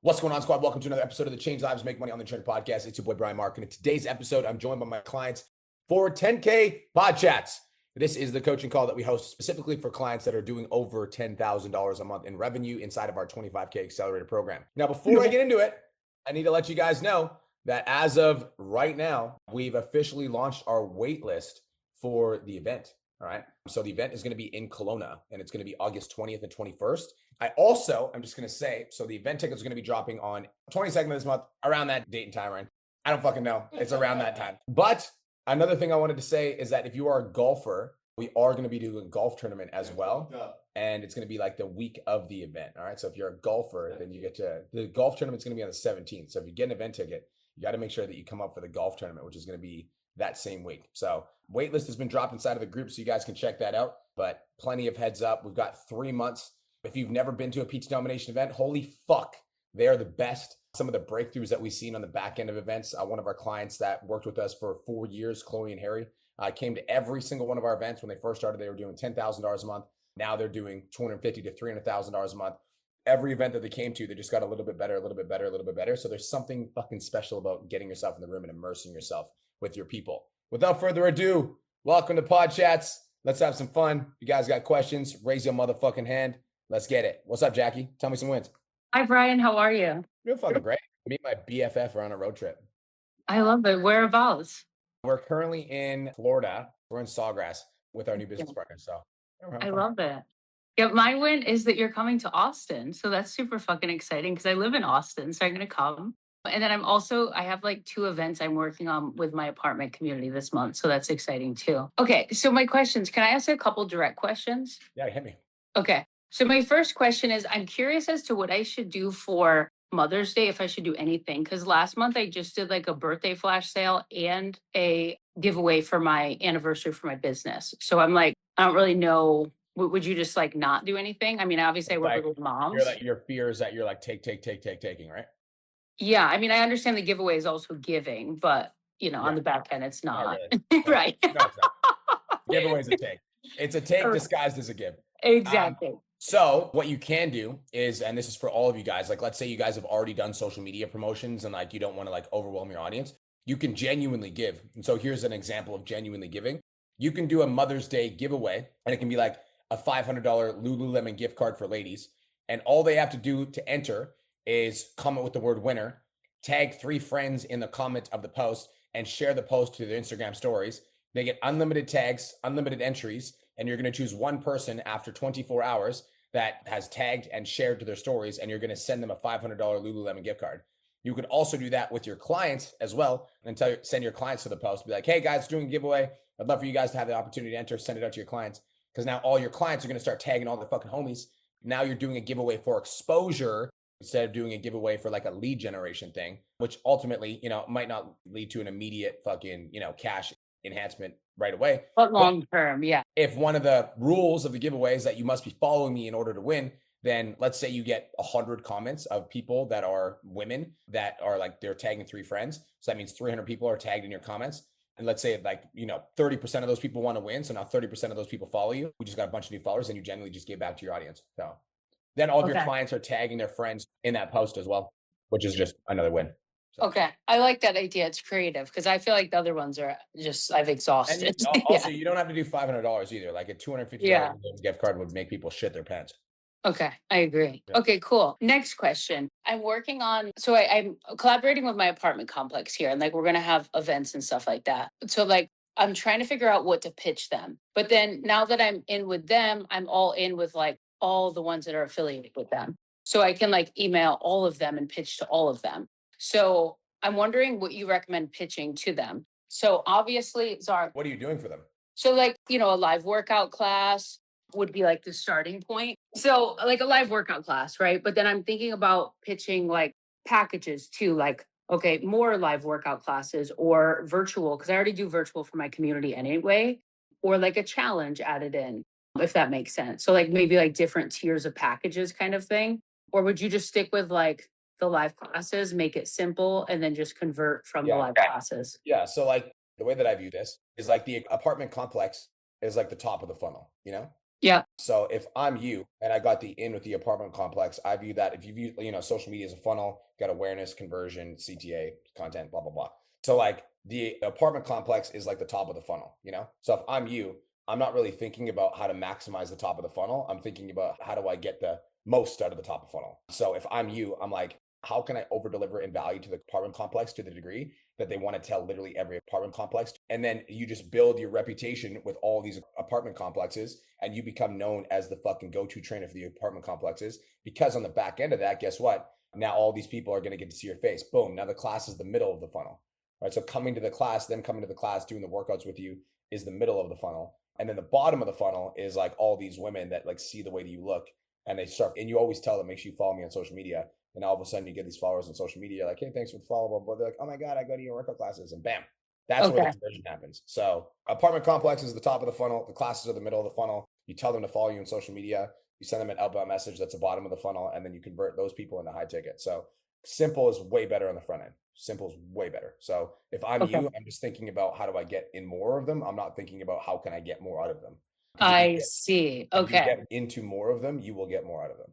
What's going on, squad? Welcome to another episode of the Change Lives, Make Money on the Internet podcast. It's your boy, Brian Mark. And in today's episode, I'm joined by my clients for 10K Pod Chats. This is the coaching call that we host specifically for clients that are doing over $10,000 a month in revenue inside of our 25K Accelerator program. Now, before I get into it, I need to let you guys know that as of right now, we've officially launched our wait list for the event. All right. So the event is going to be in Kelowna and it's going to be August 20th and 21st. I'm just going to say, so the event tickets are going to be dropping on 22nd of this month, around that date and time, right? I don't fucking know. It's around that time. But another thing I wanted to say is that if you are a golfer, we are going to be doing a golf tournament as well. And it's going to be like the week of the event. All right. So if you're a golfer, then you get to, the golf tournament's going to be on the 17th. So if you get an event ticket, you got to make sure that you come up for the golf tournament, which is going to be that same week. So waitlist has been dropped inside of the group, so you guys can check that out. But plenty of heads up. We've got 3 months. If you've never been to a PT domination event, holy fuck, they are the best. Some of the breakthroughs that we've seen on the back end of events. One of our clients that worked with us for 4 years, Chloe and Harry, came to every single one of our events. When they first started, they were doing $10,000 a month. Now they're doing $250,000 to $300,000 a month. Every event that they came to, they just got a little bit better, a little bit better, a little bit better. So there's something fucking special about getting yourself in the room and immersing yourself with your people. Without further ado, welcome to Pod Chats. Let's have some fun. If you guys got questions, raise your motherfucking hand. Let's get it. What's up, Jackie? Tell me some wins. Hi, Brian. How are you? You're fucking great. Me and my BFF are on a road trip. I love it. Whereabouts? We're currently in Florida. We're in Sawgrass with our new business partner. So I love it. Yeah, my win is that you're coming to Austin. So that's super fucking exciting because I live in Austin. So I'm going to come. And then I have like 2 events I'm working on with my apartment community this month. So that's exciting too. Okay. So my questions, can I ask a couple direct questions? Yeah, hit me. Okay. So my first question is, I'm curious as to what I should do for Mother's Day, if I should do anything. Because last month I just did like a birthday flash sale and a giveaway for my anniversary for my business. So I'm like, I don't really know. Would you just like not do anything? I mean, obviously I work with moms. Your fear is that you're like taking, right? Yeah. I mean, I understand the giveaway is also giving, but on the back end, it's not. Really. Right. No, it's not. Giveaway's a take. It's a take disguised as a give. Exactly. So what you can do is, and this is for all of you guys, like let's say you guys have already done social media promotions and like you don't want to like overwhelm your audience, you can genuinely give. And so here's an example of genuinely giving. You can do a Mother's Day giveaway and it can be like a $500 Lululemon gift card for ladies. And all they have to do to enter is comment with the word winner, tag 3 friends in the comment of the post and share the post to their Instagram stories. They get unlimited tags, unlimited entries, and you're going to choose one person after 24 hours that has tagged and shared to their stories, and you're going to send them a $500 Lululemon gift card. You could also do that with your clients as well, and send your clients to the post. Be like, hey guys, doing a giveaway. I'd love for you guys to have the opportunity to enter. Send it out to your clients, because now all your clients are going to start tagging all their fucking homies. Now you're doing a giveaway for exposure instead of doing a giveaway for like a lead generation thing, which ultimately, might not lead to an immediate fucking, cash enhancement right away. But long term, yeah. If one of the rules of the giveaway is that you must be following me in order to win, then let's say you get 100 comments of people that are women that are like, they're tagging 3 friends. So that means 300 people are tagged in your comments. And let's say like, 30% of those people want to win. So now 30% of those people follow you. We just got a bunch of new followers and you generally just give back to your audience. So then all of your clients are tagging their friends in that post as well, which is just another win. So. Okay. I like that idea. It's creative because I feel like the other ones are just, I've exhausted. And also, you don't have to do $500 either. Like a $250 gift card would make people shit their pants. Okay. I agree. Yeah. Okay, cool. Next question. I'm working on, I'm collaborating with my apartment complex here and like, we're going to have events and stuff like that. So like, I'm trying to figure out what to pitch them. But then now that I'm in with them, I'm all in with like all the ones that are affiliated with them. So I can like email all of them and pitch to all of them. So I'm wondering what you recommend pitching to them. So obviously, Zara. What are you doing for them? So like, a live workout class would be like the starting point. So like a live workout class, right? But then I'm thinking about pitching like packages too, like, okay, more live workout classes or virtual, because I already do virtual for my community anyway, or like a challenge added in, if that makes sense. So like maybe like different tiers of packages kind of thing. Or would you just stick with like the live classes, make it simple, and then just convert from the live classes? Yeah. So like the way that I view this is like the apartment complex is like the top of the funnel, Yeah. So if I'm you and I got the in with the apartment complex, I view that if you view, social media as a funnel, got awareness, conversion, CTA, content, blah, blah, blah. So like the apartment complex is like the top of the funnel, you know? So if I'm you, I'm not really thinking about how to maximize the top of the funnel. I'm thinking about how do I get the most out of the top of funnel. So if I'm you, I'm like, how can I over deliver in value to the apartment complex to the degree that they want to tell literally every apartment complex? And then you just build your reputation with all these apartment complexes and you become known as the fucking go-to trainer for the apartment complexes. Because on the back end of that, guess what? Now all these people are going to get to see your face. Boom. Now the class is the middle of the funnel, right? So coming to the class, then coming to the class, doing the workouts with you is the middle of the funnel. And then the bottom of the funnel is like all these women that like see the way that you look and they start, and you always tell them, make sure you follow me on social media. And all of a sudden you get these followers on social media, like, hey, thanks for the follow, blah, blah. They're like, oh my God, I go to your workout classes, and bam. That's where the Okay. conversion happens. So apartment complex is the top of the funnel. The classes are the middle of the funnel. You tell them to follow you on social media. You send them an outbound message that's the bottom of the funnel, and then you convert those people into high ticket. So simple is way better on the front end. Simple is way better. So if I'm Okay. you, I'm just thinking about how do I get in more of them. I'm not thinking about how can I get more out of them. Because I see. if you Okay. get into more of them, you will get more out of them.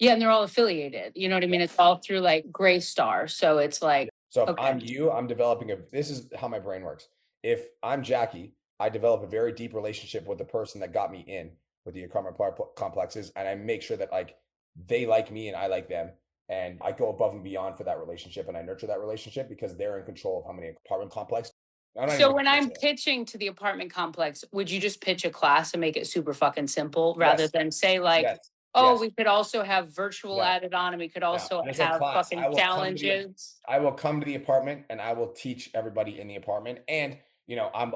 Yeah, and they're all affiliated. You know what I mean? It's all through like Gray Star. So it's like, So if okay. I'm you, I'm developing this is how my brain works. If I'm Jackie, I develop a very deep relationship with the person that got me in with the apartment complexes, and I make sure that like they like me and I like them, and I go above and beyond for that relationship, and I nurture that relationship because they're in control of how many apartment complex. I'm not even So gonna when answer I'm that. pitching to the apartment complex, would you just pitch a class and make it super fucking simple rather Yes, than say like, yes, oh, yes. we could also have virtual No, added on and we could no. also There's a have class. fucking challenges? I will come to the apartment and I will teach everybody in the apartment. And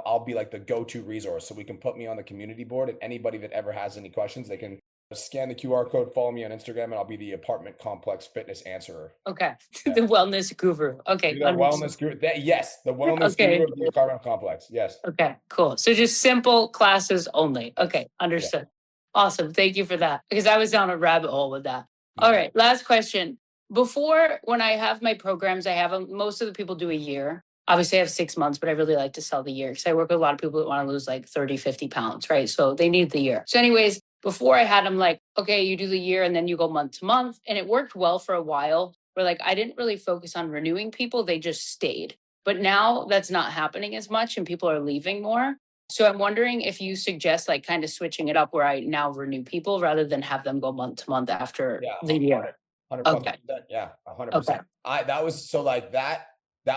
I'll be like the go-to resource. So we can put me on the community board, and anybody that ever has any questions, they can scan the QR code, follow me on Instagram, and I'll be the apartment complex fitness answerer. Okay. Yeah. The wellness guru. Okay. You're the Understood. wellness guru. Yes, the wellness Okay. guru of the apartment complex. Yes. Okay, cool. So just simple classes only. Yes. Okay, understood. Awesome. Thank you for that because I was down a rabbit hole with that. All Yeah. right, last question. Before, when I have my programs, I have them, most of the people do a year. Obviously, I have 6 months, but I really like to sell the year because I work with a lot of people that want to lose like 30, 50 pounds, right? So they need the year. So, anyways, before I had them like, okay, you do the year and then you go month to month. And it worked well for a while where like I didn't really focus on renewing people, they just stayed. But now that's not happening as much and people are leaving more. So I'm wondering if you suggest like kind of switching it up where I now renew people rather than have them go month to month after Yeah, the year. 100 fucking Okay. percent. Yeah, 100 Okay. percent. I that was so like that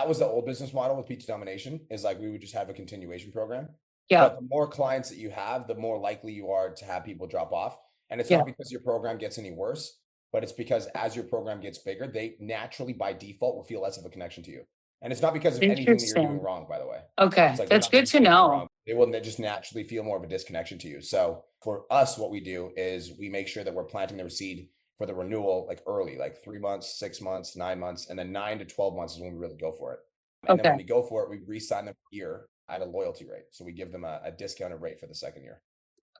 was the old business model with Peach Domination, is like we would just have a continuation program. Yeah. But the more clients that you have, the more likely you are to have people drop off. And it's Yeah. not because your program gets any worse, but it's because as your program gets bigger, they naturally by default will feel less of a connection to you. And it's not because of anything that you're doing Interesting. wrong, by the way. It's Okay. like they're That's not good doing to anything know. wrong. They will just naturally feel more of a disconnection to you. So for us, what we do is we make sure that we're planting the seed for the renewal like early, like 3 months, 6 months, 9 months, and then 9 to 12 months is when we really go for it. And then when Okay. we go for it, we re-sign them a year at a loyalty rate. So we give them a discounted rate for the second year.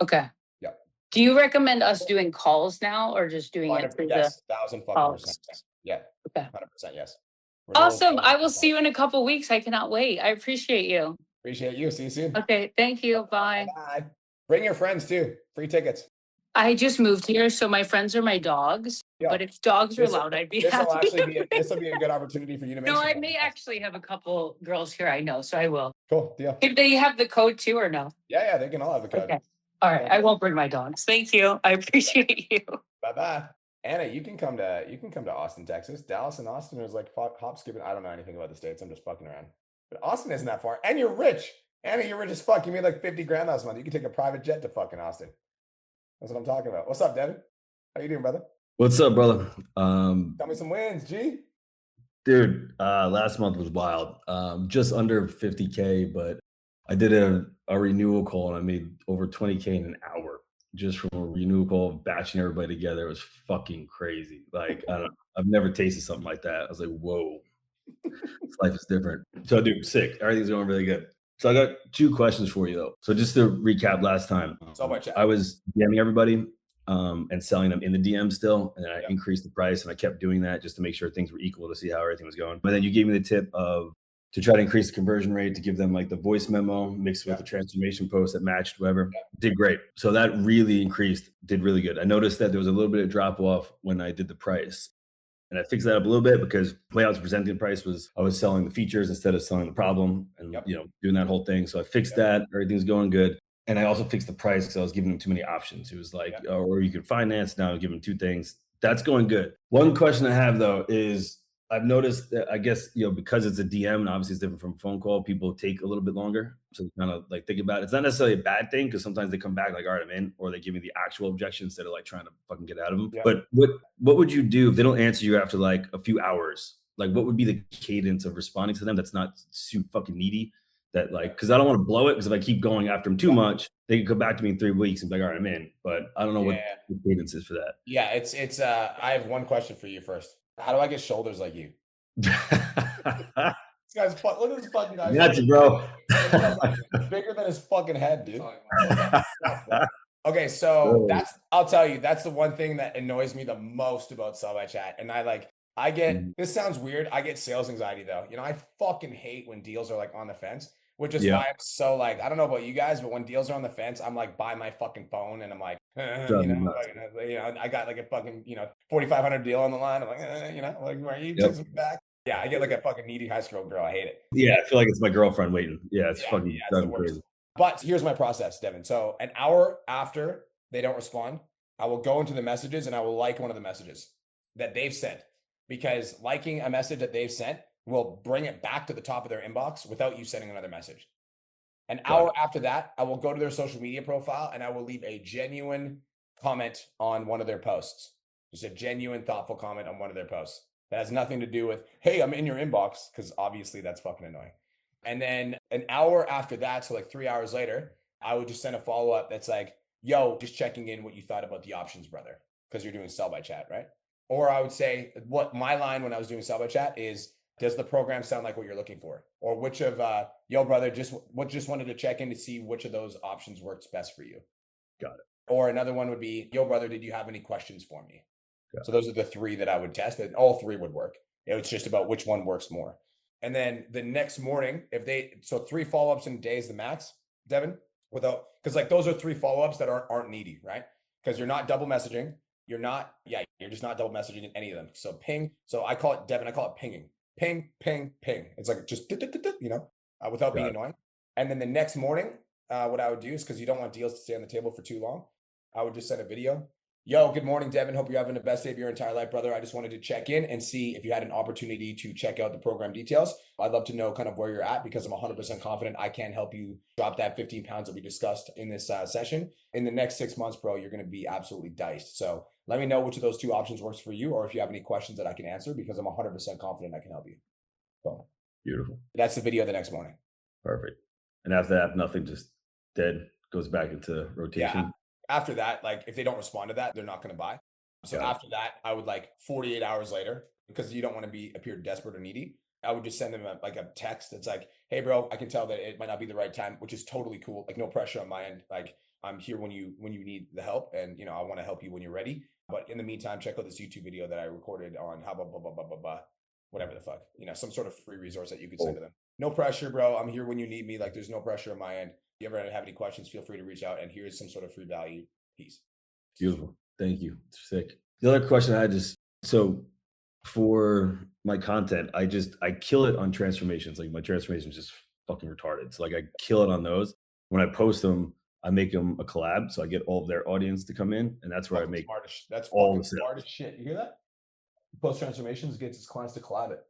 Okay. Yep. Do you recommend us doing calls now or just doing it through the Yes, 1,000 fucking percent. calls? Yeah, Okay. 100% yes. Renewals Awesome. always I do will see calls. you in a couple weeks. I cannot wait. I appreciate you. Appreciate you. See you soon. Okay. Thank you. Bye. Bye. Bring your friends too. Free tickets. I just moved here, so my friends are my dogs. Yeah. But if dogs are This allowed, I'd be this will happy. actually be this will be a good opportunity for you to make No, some I friends. may actually have a couple girls here I know, so I will. Cool deal. If they have the code too or no? Yeah, they can all have the code. Okay. All right. Thank I you. won't bring my dogs. Thank you. I appreciate you. Bye bye. Anna, you can come to Austin, Texas. Dallas and Austin is like hop skipping. I don't know anything about the states. I'm just fucking around. But Austin isn't that far, and you're rich. Anna, you're rich as fuck. You made like 50 grand last month. You can take a private jet to fucking Austin. That's what I'm talking about. What's up, Devin? How you doing, brother? What's up, brother? Tell me some wins, G. Dude, last month was wild. Just under 50K, but I did a renewal call and I made over 20K in an hour just from a renewal call, batching everybody together. It was fucking crazy. Like, I've never tasted something like that. I was like, whoa, this life is different. So, dude, sick. Everything's going really good. So I got two questions for you though. So just to recap last time, I was DMing everybody and selling them in the DM still. And then I increased the price and I kept doing that just to make sure things were equal to see how everything was going. But then you gave me the tip of to try to increase the conversion rate, to give them like the voice memo mixed with the transformation post that matched whoever. Did great. So that really increased, did really good. I noticed that there was a little bit of drop off when I did the price. And I fixed that up a little bit because the way I was presenting the price was I was selling the features instead of selling the problem and doing that whole thing. So I fixed that. Everything's going good. And I also fixed the price because I was giving them too many options. It was like, or you could finance. Now I'm giving them 2 things. That's going good. One question I have though is I've noticed that I guess, because it's a DM and obviously it's different from a phone call, people take a little bit longer. So kind of like think about it. It's not necessarily a bad thing because sometimes they come back like, all right, I'm in, or they give me the actual objection instead of like trying to fucking get out of them. Yeah. But what would you do if they don't answer you after like a few hours? Like what would be the cadence of responding to them that's not super fucking needy? That like, because I don't want to blow it, because if I keep going after them too much, they can come back to me in 3 weeks and be like, all right, I'm in. But I don't know what the cadence is for that. Yeah, it's I have one question for you first. How do I get shoulders like you? This guy's look at this fucking guy. That's it, bro. Bigger than his fucking head, dude. Okay, so I'll tell you, that's the one thing that annoys me the most about Sell by Chat. And I get this sounds weird. I get sales anxiety though. I fucking hate when deals are like on the fence, which is why I'm so like, I don't know about you guys, but when deals are on the fence, I'm like by my fucking phone and I'm like, I got like a fucking, 4,500 deal on the line. I'm like, where are you texting me back? Yeah, I get like a fucking needy high school girl. I hate it. Yeah, I feel like it's my girlfriend waiting. Yeah, it's fucking it's the worst. Crazy. But here's my process, Devin. So an hour after they don't respond, I will go into the messages and I will like one of the messages that they've sent, because liking a message that they've sent will bring it back to the top of their inbox without you sending another message. An hour after that, I will go to their social media profile and I will leave a genuine comment on one of their posts. Just a genuine, thoughtful comment on one of their posts. That has nothing to do with, hey, I'm in your inbox, because obviously that's fucking annoying. And then an hour after that, so like 3 hours later, I would just send a follow-up that's like, yo, just checking in what you thought about the options, brother, because you're doing Sell by Chat, right? Or I would say, what my line when I was doing Sell by Chat is, does the program sound like what you're looking for? Or which of, yo, brother, just wanted to check in to see which of those options works best for you. Got it. Or another one would be, yo, brother, did you have any questions for me? So those are the 3 that I would test, and all 3 would work. It's just about which one works more. And then the next morning, so 3 follow-ups in a day is the max, Devin, because like those are 3 follow-ups that aren't needy, right? Because you're not double messaging. You're just not double messaging in any of them. So ping. So I call it pinging. Ping, ping, ping. It's like just, without being annoying. And then the next morning, what I would do is, because you don't want deals to stay on the table for too long, I would just send a video. Yo, good morning, Devin. Hope you're having the best day of your entire life, brother. I just wanted to check in and see if you had an opportunity to check out the program details. I'd love to know kind of where you're at, because I'm 100% confident I can help you drop that 15 pounds that we discussed in this session. In the next 6 months, bro, you're going to be absolutely diced. So let me know which of those 2 options works for you, or if you have any questions that I can answer, because I'm 100% confident I can help you. Boom. Beautiful. That's the video the next morning. Perfect. And after that, nothing, just dead, goes back into rotation. Yeah. After that, like if they don't respond to that, they're not going to buy. So after that, I would like 48 hours later, because you don't want to appear desperate or needy, I would just send them a text that's like, hey, bro, I can tell that it might not be the right time, which is totally cool. Like no pressure on my end. Like I'm here when you need the help, and I want to help you when you're ready. But in the meantime, check out this YouTube video that I recorded on how blah, blah, blah, blah, blah, blah, whatever the fuck, some sort of free resource that you could send to them. No pressure, bro. I'm here when you need me. Like there's no pressure on my end. If you ever have any questions, feel free to reach out, and here's some sort of free value. Peace. Beautiful. Thank you. Sick. The other question I had is, so for my content, I kill it on transformations. Like my transformation is just fucking retarded. So like I kill it on those. When I post them, I make them a collab. So I get all of their audience to come in, and that's where I make that's all the smartest shit. You hear that? Post transformations gets his clients to collab it.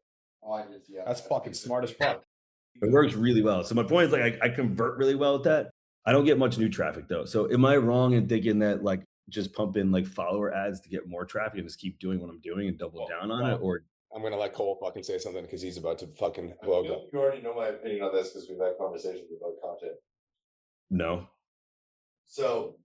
That's fucking smart as fuck. It works really well. So my point is like I convert really well with that. I don't get much new traffic though. So am I wrong in thinking that like just pump in like follower ads to get more traffic and just keep doing what I'm doing and double down on it? Or I'm gonna let Cole fucking say something, because he's about to fucking blow up. You already know my opinion on this, because we've had conversations about content. No. So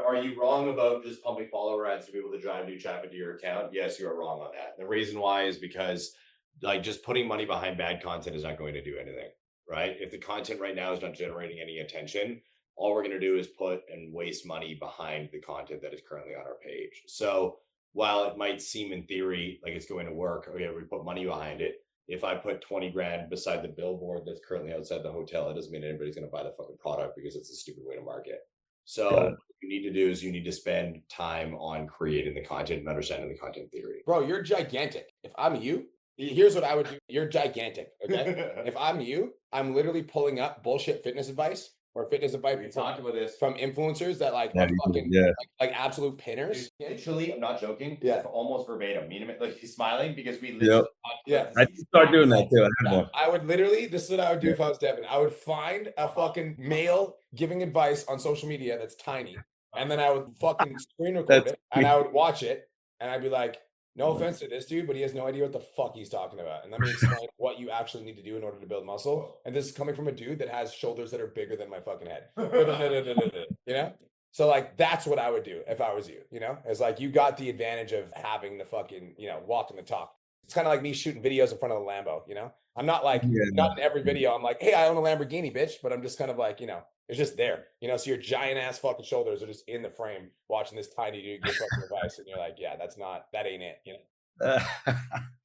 are you wrong about just pumping follower ads to be able to drive new traffic to your account? Yes, you are wrong on that. The reason why is because like just putting money behind bad content is not going to do anything, right? If the content right now is not generating any attention, all we're going to do is put and waste money behind the content that is currently on our page. So while it might seem in theory like it's going to work, okay, we put money behind it, if I put 20 grand beside the billboard that's currently outside the hotel, it doesn't mean anybody's going to buy the fucking product because it's a stupid way to market. So what you need to do is you need to spend time on creating the content and understanding the content theory. Bro, you're gigantic. If I'm you, here's what I would do. You're gigantic. Okay. If I'm you, I'm literally pulling up bullshit fitness advice or fitness advice We talked about this. from influencers that like Yeah, are fucking yeah. like absolute pinners. Literally, I'm not joking. Yeah. Almost verbatim. Like he's smiling because we Yep. literally Yeah. I should start doing that too. I have one. I would literally, this is what I would do if I was Devin. I would find a fucking male giving advice on social media that's tiny. And then I would fucking screen record That's it and I would watch it and I'd be like, no offense to this dude, but he has no idea what the fuck he's talking about. And let me explain what you actually need to do in order to build muscle. And this is coming from a dude that has shoulders that are bigger than my fucking head. You know? So like that's what I would do if I was you, you know? It's like you got the advantage of having the fucking, you know, walking the talk. It's kind of like me shooting videos in front of the Lambo, you know? I'm not like, not in every video, I'm like, hey, I own a Lamborghini, bitch. But I'm just kind of like, you know, it's just there, you know? So your giant ass fucking shoulders are just in the frame watching this tiny dude give fucking advice. And you're like, yeah, that ain't it, you know?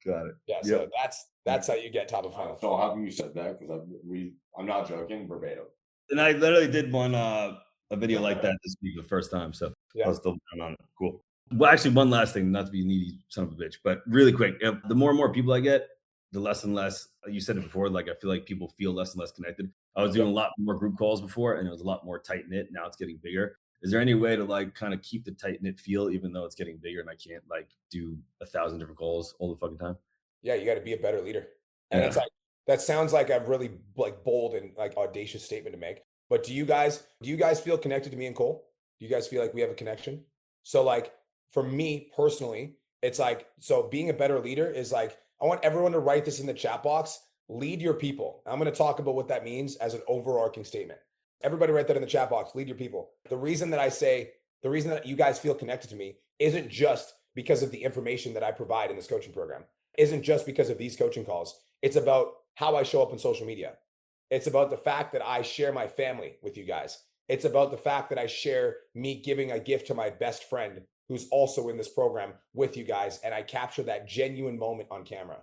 Got it. Yeah. So that's how you get top of funnel. So how come you said that? Because I'm not joking, verbatim. And I literally did one a video like that this week the first time. So I was still down on it. Cool. Well, actually, one last thing, not to be needy son of a bitch, but really quick, the more and more people I get, the less and less, you said it before, like I feel like people feel less and less connected. I was doing a lot more group calls before and it was a lot more tight knit. Now it's getting bigger. Is there any way to like kind of keep the tight knit feel even though it's getting bigger and I can't like do 1,000 different calls all the fucking time? Yeah, you got to be a better leader. And it's like that sounds like a really like bold and like audacious statement to make. But do you guys feel connected to me and Cole? Do you guys feel like we have a connection? So like for me personally, it's like so being a better leader is like I want everyone to write this in the chat box. Lead your people. I'm going to talk about what that means as an overarching statement. Everybody write that in the chat box. Lead your people. The reason that you guys feel connected to me isn't just because of the information that I provide in this coaching program. Isn't just because of these coaching calls. It's about how I show up on social media. It's about the fact that I share my family with you guys. It's about the fact that I share me giving a gift to my best friend who's also in this program with you guys. And I capture that genuine moment on camera.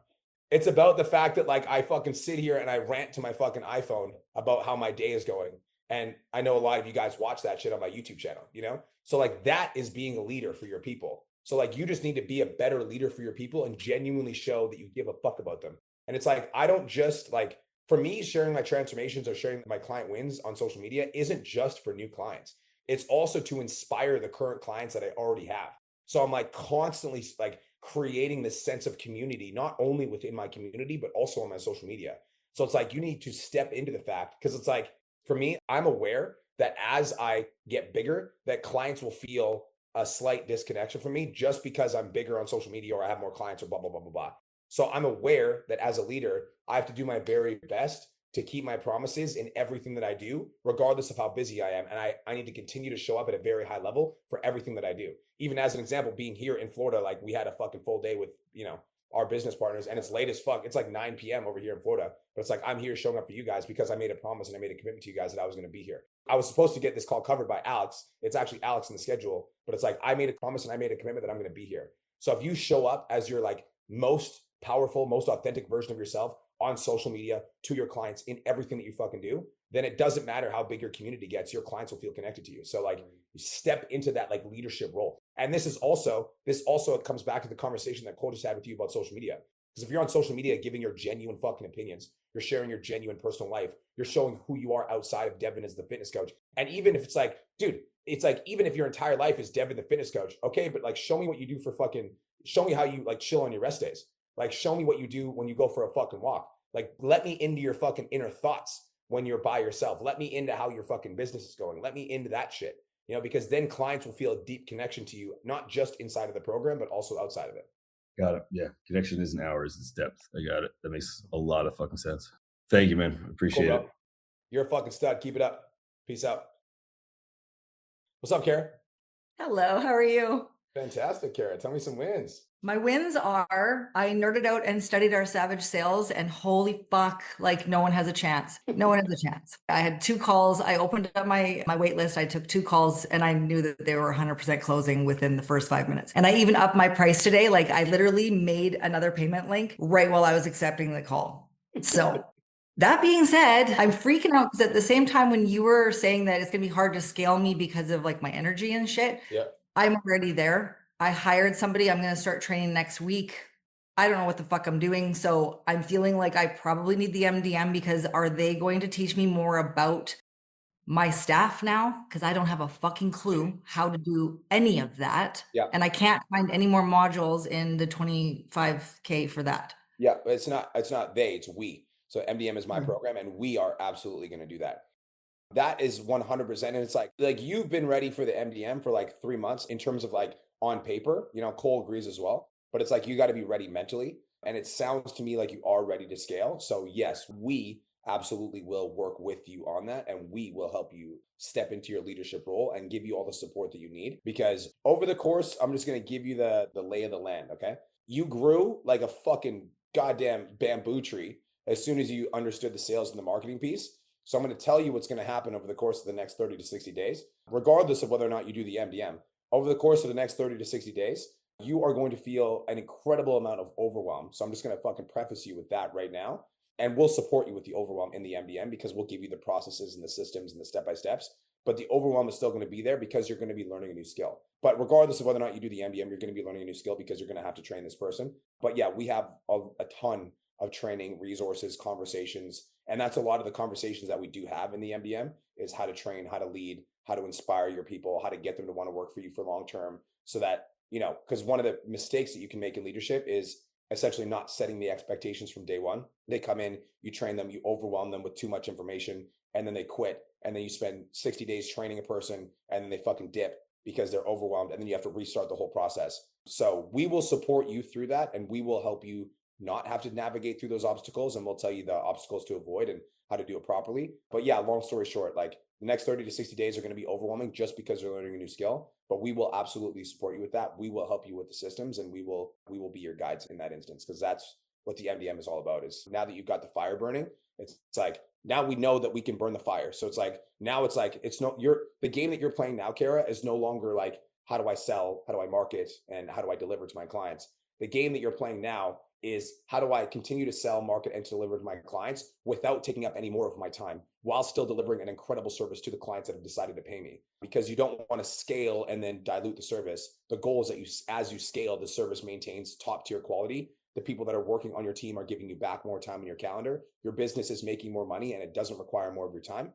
It's about the fact that like I fucking sit here and I rant to my fucking iPhone about how my day is going. And I know a lot of you guys watch that shit on my YouTube channel, you know? So like that is being a leader for your people. So like you just need to be a better leader for your people and genuinely show that you give a fuck about them. And it's like, I don't just like, for me, sharing my transformations or sharing my client wins on social media isn't just for new clients. It's also to inspire the current clients that I already have. So I'm like constantly like creating this sense of community, not only within my community, but also on my social media. So it's like, you need to step into the fact, because it's like, for me, I'm aware that as I get bigger, that clients will feel a slight disconnection from me just because I'm bigger on social media or I have more clients or blah, blah, blah, blah, blah. So I'm aware that as a leader, I have to do my very best to keep my promises in everything that I do, regardless of how busy I am. And I need to continue to show up at a very high level for everything that I do. Even as an example, being here in Florida, like we had a fucking full day with, you know, our business partners and it's late as fuck. It's like 9 p.m. over here in Florida, but it's like, I'm here showing up for you guys because I made a promise and I made a commitment to you guys that I was going to be here. I was supposed to get this call covered by Alex. It's actually Alex in the schedule, but it's like, I made a promise and I made a commitment that I'm going to be here. So if you show up as your like most powerful, most authentic version of yourself on social media to your clients in everything that you fucking do, then it doesn't matter how big your community gets, your clients will feel connected to you. So like you step into that like leadership role. And this also comes back to the conversation that Cole just had with you about social media. Because if you're on social media giving your genuine fucking opinions, you're sharing your genuine personal life, you're showing who you are outside of Devin as the fitness coach. And even if it's like, dude, it's like, even if your entire life is Devin the fitness coach, okay, but like show me what you do for fucking, show me how you like chill on your rest days. Like show me what you do when you go for a fucking walk. Like let me into your fucking inner thoughts when you're by yourself. Let me into how your fucking business is going. Let me into that shit, you know, because then clients will feel a deep connection to you, not just inside of the program, but also outside of it. Got it. Yeah. Connection isn't hours, it's depth. I got it. That makes a lot of fucking sense. Thank you, man. Appreciate it. You're a fucking stud. Keep it up. Peace out. What's up, Kara? Hello, how are you? Fantastic, Kara. Tell me some wins. My wins are I nerded out and studied our Savage sales, and holy fuck, like no one has a chance. No one has a chance. I had 2 calls. I opened up my wait list. I took 2 calls and I knew that they were 100% closing within the first 5 minutes. And I even upped my price today. Like I literally made another payment link right while I was accepting the call. So that being said, I'm freaking out because at the same time, when you were saying that it's going to be hard to scale me because of like my energy and shit, Yeah. I'm already there. I hired somebody. I'm going to start training next week. I don't know what the fuck I'm doing. So I'm feeling like I probably need the MDM because are they going to teach me more about my staff now? Because I don't have a fucking clue how to do any of that. Yeah. And I can't find any more modules in the 25K for that. Yeah. It's not they, it's we. So MDM is my Mhm. program and we are absolutely going to do that. That is 100%. And it's like you've been ready for the MDM for like 3 months in terms of like on paper, Cole agrees as well, but it's like, you got to be ready mentally. And it sounds to me like you are ready to scale. So yes, we absolutely will work with you on that. And we will help you step into your leadership role and give you all the support that you need. Because over the course, I'm just going to give you the lay of the land. Okay. You grew like a fucking goddamn bamboo tree as soon as you understood the sales and the marketing piece. So I'm going to tell you what's going to happen over the course of the next 30 to 60 days, regardless of whether or not you do the MDM. Over the course of the next 30 to 60 days, you are going to feel an incredible amount of overwhelm. So I'm just going to fucking preface you with that right now. And we'll support you with the overwhelm in the MDM because we'll give you the processes and the systems and the step-by-steps. But the overwhelm is still going to be there because you're going to be learning a new skill. But regardless of whether or not you do the MDM, you're going to be learning a new skill because you're going to have to train this person. But yeah, we have a ton of training, resources, conversations. And that's a lot of the conversations that we do have in the MDM is how to train, how to lead, how to inspire your people, how to get them to want to work for you for long term so that, because one of the mistakes that you can make in leadership is essentially not setting the expectations from day one. They come in, you train them, you overwhelm them with too much information, and then they quit. And then you spend 60 days training a person and then they fucking dip because they're overwhelmed. And then you have to restart the whole process. So we will support you through that and we will help you not have to navigate through those obstacles, and we'll tell you the obstacles to avoid and how to do it properly. But yeah, long story short, like the next 30 to 60 days are going to be overwhelming just because you're learning a new skill, but we will absolutely support you with that. We will help you with the systems and we will be your guides in that instance, because that's what the MDM is all about. Is now that you've got the fire burning, it's like now we know that we can burn the fire. So it's like now it's like the game that you're playing now, Kara, is no longer like how do I sell, how do I market, and how do I deliver to my clients. The game that you're playing now is how do I continue to sell, market, and deliver to my clients without taking up any more of my time while still delivering an incredible service to the clients that have decided to pay me. Because you don't want to scale and then dilute the service. The goal is that as you scale, the service maintains top tier quality. The people that are working on your team are giving you back more time in your calendar. Your business is making more money and it doesn't require more of your time.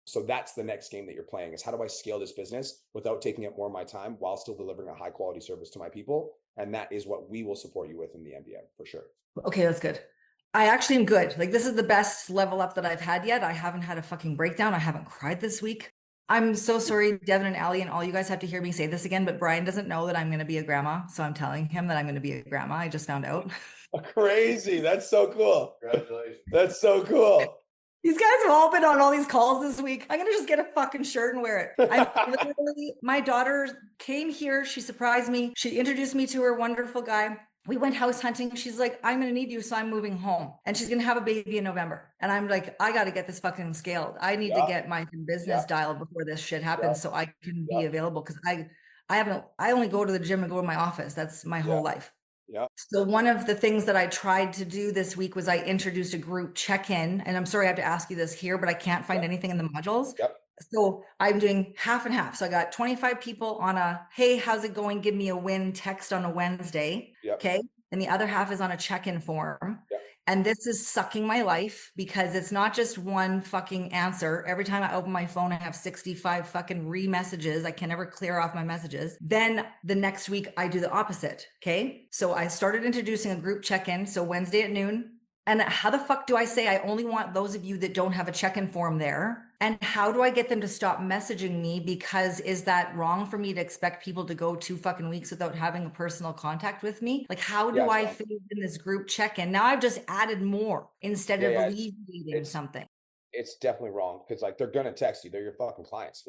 So that's the next game that you're playing, is how do I scale this business without taking up more of my time while still delivering a high quality service to my people? And that is what we will support you with in the MDM for sure. Okay, that's good. I actually am good. Like this is the best level up that I've had yet. I haven't had a fucking breakdown. I haven't cried this week. I'm so sorry, Devin and Allie, and all you guys have to hear me say this again, but Brian doesn't know that I'm going to be a grandma. So I'm telling him that I'm going to be a grandma. I just found out. Crazy. That's so cool. Congratulations. That's so cool. These guys have all been on all these calls this week. I'm going to just get a fucking shirt and wear it. My daughter came here. She surprised me. She introduced me to her wonderful guy. We went house hunting. She's like, I'm going to need you. So I'm moving home. And she's going to have a baby in November. And I'm like, I got to get this fucking scaled. I need to get my business dialed before this shit happens so I can be available. Because I only go to the gym and go to my office. That's my whole life. Yeah. So one of the things that I tried to do this week was I introduced a group check-in, and I'm sorry I have to ask you this here, but I can't find anything in the modules. Yep. So I'm doing half and half. So I got 25 people on a, hey, how's it going? Give me a win text on a Wednesday. Yep. Okay. And the other half is on a check-in form. Yep. And this is sucking my life because it's not just one fucking answer. Every time I open my phone, I have 65 fucking messages. I can never clear off my messages. Then the next week I do the opposite. Okay. So I started introducing a group check-in. So Wednesday at noon. And how the fuck do I say I only want those of you that don't have a check-in form there? And how do I get them to stop messaging me? Because is that wrong for me to expect people to go 2 fucking weeks without having a personal contact with me? Like, how do I fit in this group check-in? Now I've just added more instead of alleviating something. It's definitely wrong because like they're gonna text you. They're your fucking clients,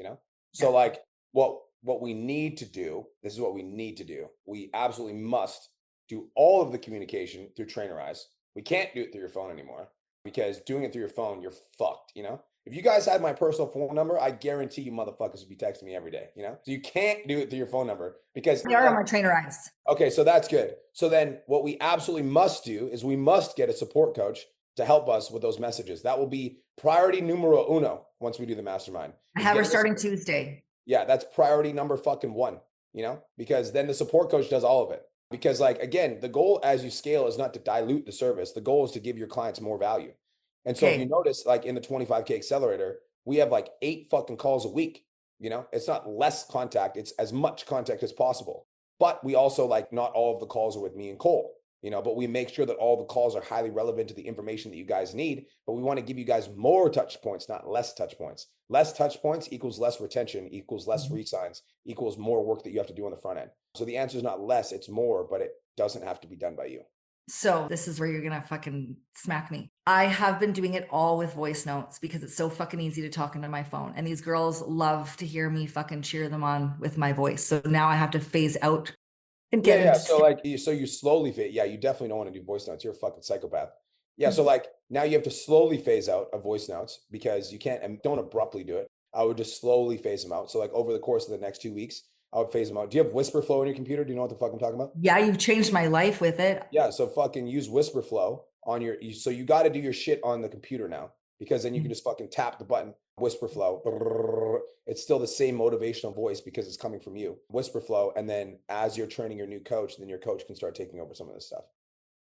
So like what we need to do, this is what we need to do. We absolutely must do all of the communication through Trainerize. We can't do it through your phone anymore because doing it through your phone, you're fucked, you know? If you guys had my personal phone number, I guarantee you motherfuckers would be texting me every day, you know? So you can't do it through your phone number because They are on my Trainerize. okay, so that's good. So then what we absolutely must do is we must get a support coach to help us with those messages. That will be priority numero uno once we do the mastermind. I have her starting Tuesday. Yeah, that's priority number fucking one, you know, because then the support coach does all of it. Because, like, again, the goal as you scale is not to dilute the service. The goal is to give your clients more value. And so if you notice, like in the 25K accelerator, we have like 8 fucking calls a week. You know, it's not less contact, it's as much contact as possible. But we also, like, not all of the calls are with me and Cole, you know, but we make sure that all the calls are highly relevant to the information that you guys need. But we want to give you guys more touch points, not less touch points. Less touch points equals less retention, equals less re-signs, equals more work that you have to do on the front end. So the answer is not less, it's more, but it doesn't have to be done by you. So this is where you're going to fucking smack me. I have been doing it all with voice notes because it's so fucking easy to talk into my phone. And these girls love to hear me fucking cheer them on with my voice. So now I have to phase out and get into So like, so you slowly phase. Yeah, you definitely don't want to do voice notes. You're a fucking psychopath. Yeah. So like now you have to slowly phase out of voice notes because you can't, and don't abruptly do it. I would just slowly phase them out. So like over the course of the next 2 weeks, I would phase them out. Do you have Whisper Flow on your computer? Do you know what the fuck I'm talking about? Yeah, you've changed my life with it. Yeah. So fucking use Whisper Flow on your, so you got to do your shit on the computer now because then you can just fucking tap the button, Whisper Flow. It's still the same motivational voice because it's coming from you. Whisper Flow. And then as you're training your new coach, then your coach can start taking over some of this stuff.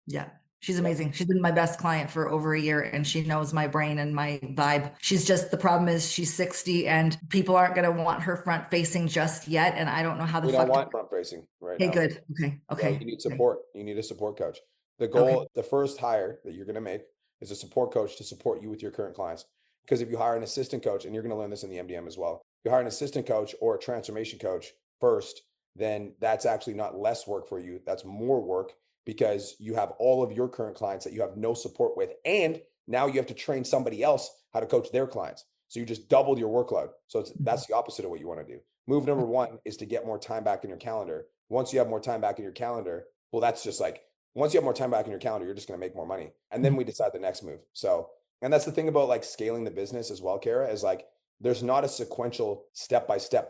Yeah. She's amazing. She's been my best client for over a year and she knows my brain and my vibe. She's just, the problem is she's 60 and people aren't going to want her front facing just yet. And I don't know how the we fuck. don't want front facing right now. Okay, good. Okay. Okay. Yeah, you need support. You need a support coach. The goal, the first hire that you're going to make is a support coach to support you with your current clients. Because if you hire an assistant coach, and you're going to learn this in the MDM as well, if you hire an assistant coach or a transformation coach first, then that's actually not less work for you. That's more work because you have all of your current clients that you have no support with. And now you have to train somebody else how to coach their clients. So you just doubled your workload. So that's the opposite of what you want to do. Move number one is to get more time back in your calendar. Once you have more time back in your calendar, well, that's just like, once you have more time back in your calendar, you're just going to make more money. And then we decide the next move. So, and that's the thing about like scaling the business as well, Kara, is like, there's not a sequential step by step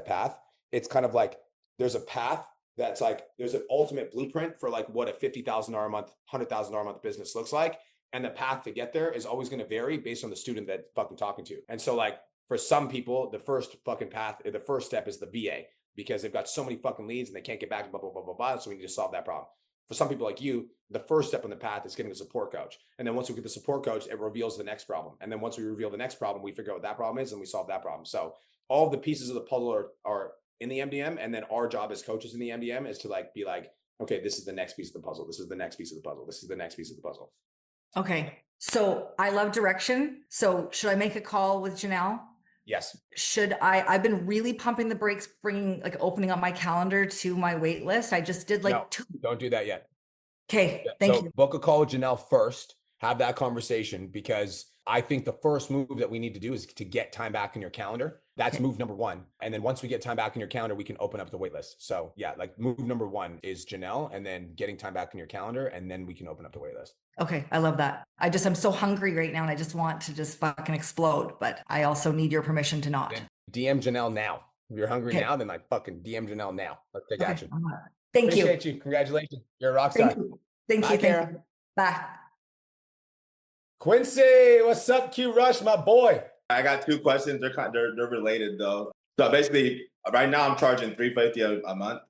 path. It's kind of like, there's a path that's like, there's an ultimate blueprint for like what a $50,000 a month, $100,000 a month business looks like. And the path to get there is always going to vary based on the student that fucking talking to. And so like, for some people, the first fucking path, the first step is the VA because they've got so many fucking leads and they can't get back, blah, blah, blah, blah, blah. So we need to solve that problem. For some people like you, the first step on the path is getting a support coach. And then once we get the support coach, it reveals the next problem. And then once we reveal the next problem, we figure out what that problem is and we solve that problem. So all of the pieces of the puzzle are in the MDM. And then our job as coaches in the MDM is to like, be like, okay, this is the next piece of the puzzle. This is the next piece of the puzzle. This is the next piece of the puzzle. Okay. So I love direction. So should I make a call with Janelle? Yes. I've been really pumping the brakes, opening up my calendar to my wait list. I just did No, don't do that yet. Okay. Thank you. Book a call with Janelle first, have that conversation because I think the first move that we need to do is to get time back in your calendar. That's move number one. And then once we get time back in your calendar, we can open up the wait list. So yeah, like move number one is Janelle and then getting time back in your calendar. And then we can open up the wait list. Okay. I love that. I'm so hungry right now and I just want to just fucking explode, but I also need your permission to not. Then DM Janelle now. If you're hungry now, then like fucking DM Janelle now. Let's take action. Thank you. Appreciate you. Congratulations. You're a rock star. Thank you. Kara. Bye. Quincy, what's up, Q Rush, my boy? I got 2 questions. They're related though. So basically, right now I'm charging $350 a month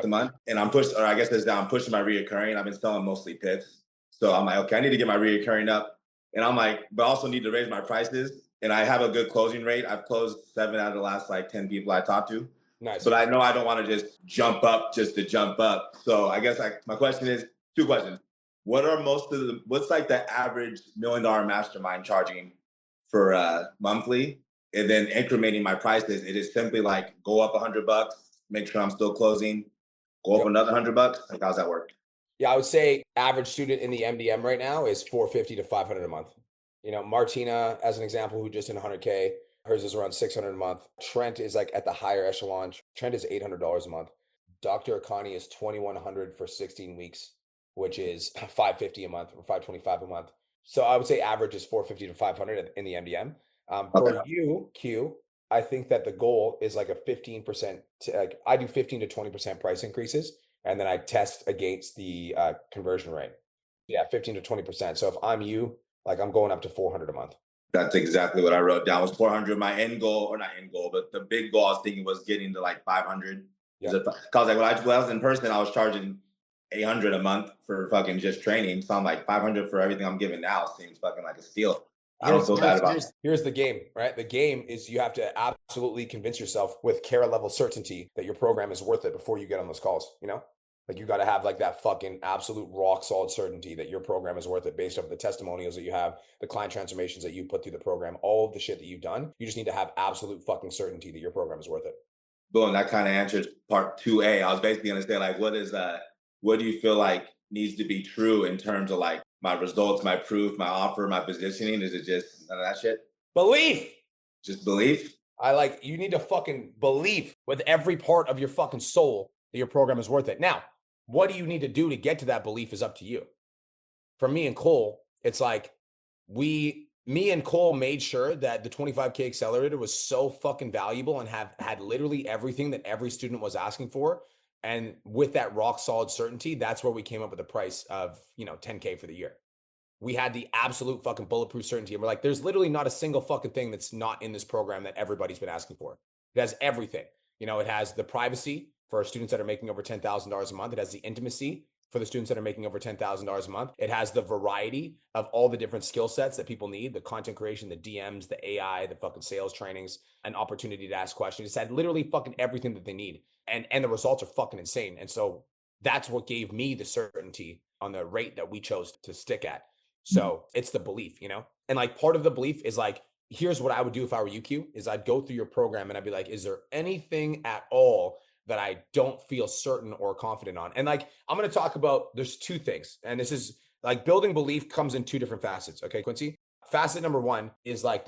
to month, and I'm pushing my reoccurring. I've been selling mostly PIFs, so I'm like, okay, I need to get my reoccurring up, and I'm like, but I also need to raise my prices. And I have a good closing rate. I've closed 7 out of the last 10 people I talked to. Nice. But I know I don't want to just jump up just to jump up. So I guess my question is 2 questions. What's like the average $1 million mastermind charging for monthly? And then incrementing my prices, it is simply like go up $100, make sure I'm still closing, go up another $100. Like, how's that work? Yeah, I would say average student in the MDM right now is $450 to $500 a month. You know, Martina, as an example, who just did 100K, hers is around $600 a month. Trent is like at the higher echelon. Trent is $800 a month. Dr. Akani is 2,100 for 16 weeks, which is 550 a month or 525 a month. So I would say average is 450 to 500 in the MDM. For Okay. you, Q, I think that the goal is like a 15%, like I do 15 to 20% price increases, and then I test against the conversion rate. Yeah, 15 to 20%. So if I'm you, like I'm going up to 400 a month. That's exactly what I wrote down. Was 400 my end goal, or not end goal, but the big goal I was thinking was getting to like 500. Yeah. Because like when I was in person, I was charging 800 a month for fucking just training. So I'm like 500 for everything I'm giving now seems fucking like a steal. I don't feel bad about it. Here's the game, right? The game is you have to absolutely convince yourself with care level certainty that your program is worth it before you get on those calls, you know? Like you got to have like that fucking absolute rock solid certainty that your program is worth it based off the testimonials that you have, the client transformations that you put through the program, all of the shit that you've done. You just need to have absolute fucking certainty that your program is worth it. Boom, that kind of answers part 2A. I was basically gonna say like, what do you feel like needs to be true in terms of like my results, my proof, my offer, my positioning? Is it just none of that shit? Belief. Just belief? You need to fucking believe with every part of your fucking soul that your program is worth it. Now, what do you need to do to get to that belief is up to you. For me and Cole, it's like me and Cole made sure that the 25K accelerator was so fucking valuable and had literally everything that every student was asking for. And with that rock solid certainty, that's where we came up with the price of, 10K for the year. We had the absolute fucking bulletproof certainty. And we're like, there's literally not a single fucking thing that's not in this program that everybody's been asking for. It has everything. It has the privacy for students that are making over $10,000 a month. It has the intimacy for the students that are making over $10,000 a month. It has the variety of all the different skill sets that people need, the content creation, the DMs, the AI, the fucking sales trainings, an opportunity to ask questions. It's had literally fucking everything that they need. And the results are fucking insane. And so that's what gave me the certainty on the rate that we chose to stick at. So it's the belief, and like part of the belief is like, here's what I would do if I were UQ is I'd go through your program and I'd be like, is there anything at all that I don't feel certain or confident on? And like, I'm going to talk about, there's two things. And this is like building belief comes in two different facets. Okay, Quincy? Facet number one is like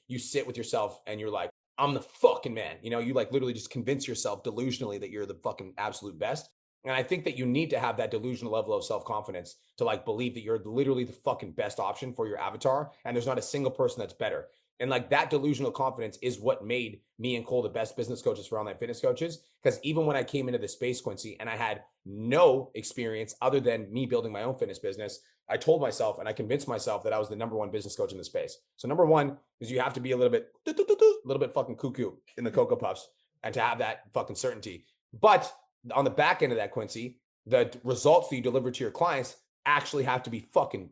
you sit with yourself and you're like, I'm the fucking man. You like literally just convince yourself delusionally that you're the fucking absolute best. And I think that you need to have that delusional level of self-confidence to like believe that you're literally the fucking best option for your avatar. And there's not a single person that's better. And like that delusional confidence is what made me and Cole the best business coaches for online fitness coaches. Because even when I came into the space, Quincy, and I had no experience other than me building my own fitness business, I told myself and I convinced myself that I was the number one business coach in the space. So number one is you have to be a little bit fucking cuckoo in the Cocoa Puffs and to have that fucking certainty. But on the back end of that, Quincy, the results that you deliver to your clients actually have to be fucking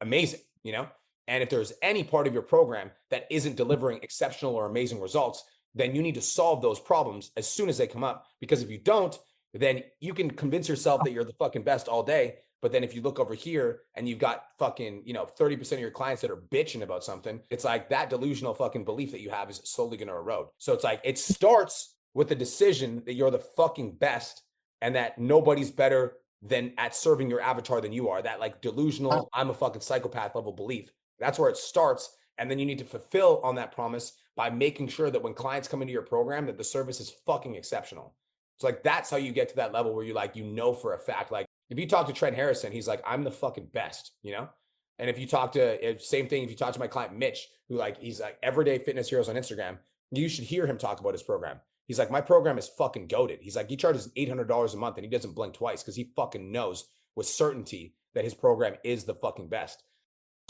amazing, And if there's any part of your program that isn't delivering exceptional or amazing results, then you need to solve those problems as soon as they come up. Because if you don't, then you can convince yourself that you're the fucking best all day. But then if you look over here and you've got fucking, 30% of your clients that are bitching about something, it's like that delusional fucking belief that you have is slowly going to erode. So it's like, it starts with the decision that you're the fucking best and that nobody's better than at serving your avatar than you are. That like delusional, I'm a fucking psychopath level belief. That's where it starts. And then you need to fulfill on that promise by making sure that when clients come into your program, that the service is fucking exceptional. So like, that's how you get to that level where you like, for a fact, like if you talk to Trent Harrison, he's like, I'm the fucking best, And if you talk to, same thing, if you talk to my client, Mitch, who like, he's like everyday fitness heroes on Instagram, you should hear him talk about his program. He's like, my program is fucking goated. He's like, he charges $800 a month and he doesn't blink twice because he fucking knows with certainty that his program is the fucking best.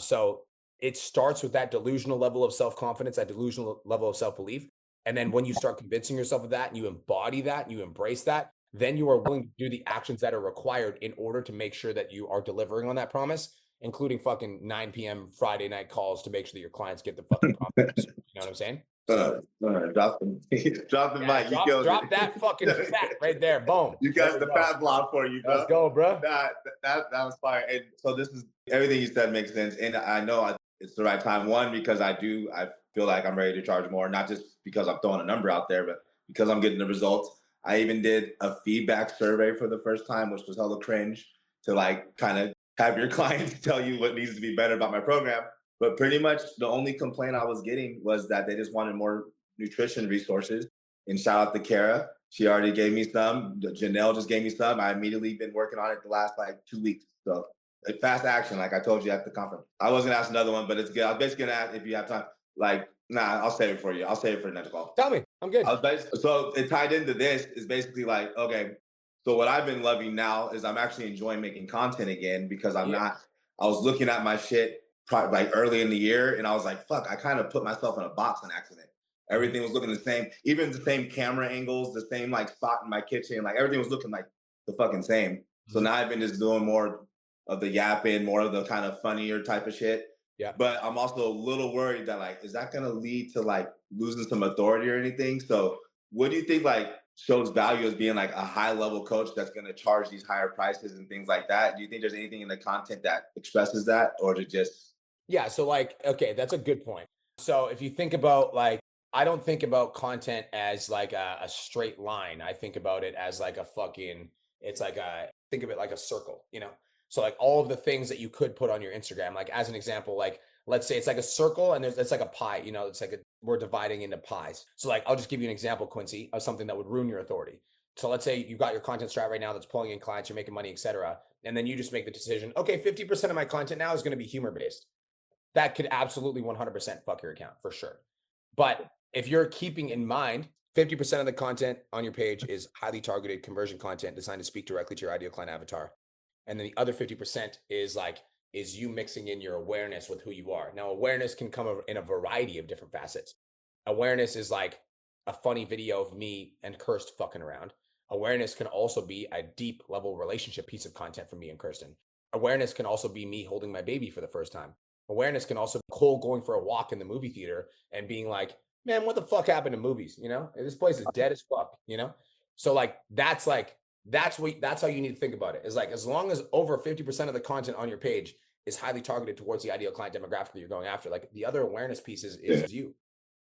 So it starts with that delusional level of self-confidence, that delusional level of self-belief. And then when you start convincing yourself of that and you embody that and you embrace that, then you are willing to do the actions that are required in order to make sure that you are delivering on that promise, including fucking 9 p.m. Friday night calls to make sure that your clients get the fucking promise. You know what I'm saying? Drop the mic. Drop that fucking fat right there. Boom. You got the fat block for you, bro. Let's go, bro. That was fire. And so this is everything you said makes sense. And I know it's the right time. One, because I feel like I'm ready to charge more, not just because I'm throwing a number out there, but because I'm getting the results. I even did a feedback survey for the first time, which was hella cringe to like kind of have your clients tell you what needs to be better about my program. But pretty much the only complaint I was getting was that they just wanted more nutrition resources. And shout out to Kara. She already gave me some. Janelle just gave me some. I immediately been working on it the last like 2 weeks. So fast action, like I told you at the conference. I was gonna ask another one, but it's good. I was basically gonna ask if you have time. Like, nah, I'll save it for you. I'll save it for the next call. Tell me, I'm good. So it tied into this is basically like, okay, so what I've been loving now is I'm actually enjoying making content again because I was looking at my shit like early in the year and I was like, fuck, I kind of put myself in a box on accident. Everything was looking the same, even the same camera angles, the same like spot in my kitchen, like everything was looking like the fucking same. So now I've been just doing more of the yapping, more of the kind of funnier type of shit. Yeah. But I'm also a little worried that like, is that gonna lead to like losing some authority or anything? So what do you think like shows value as being like a high level coach that's gonna charge these higher prices and things like that? Do you think there's anything in the content that expresses that, or to just Yeah. So like, okay, that's a good point. So if you think about like, I don't think about content as like a straight line. I think about it as like a fucking, it's like think of it like a circle, you know? So like all of the things that you could put on your Instagram, like as an example, like let's say it's like a circle and it's like a pie, you know, it's like we're dividing into pies. So like, I'll just give you an example, Quincy, of something that would ruin your authority. So let's say you've got your content strat right now that's pulling in clients, you're making money, et cetera. And then you just make the decision, okay, 50% of my content now is going to be humor based. That could absolutely 100% fuck your account for sure. But if you're keeping in mind 50% of the content on your page is highly targeted conversion content designed to speak directly to your ideal client avatar, and then the other 50% is you mixing in your awareness with who you are. Now, awareness can come in a variety of different facets. Awareness is like a funny video of me and Kirst fucking around. Awareness can also be a deep level relationship piece of content from me and Kirsten. Awareness can also be me holding my baby for the first time. Awareness can also be Cole going for a walk in the movie theater and being like, man, what the fuck happened to movies? You know, this place is dead as fuck, you know? So that's how you need to think about it. Is like, as long as over 50% of the content on your page is highly targeted towards the ideal client demographic that you're going after, like the other awareness pieces is you.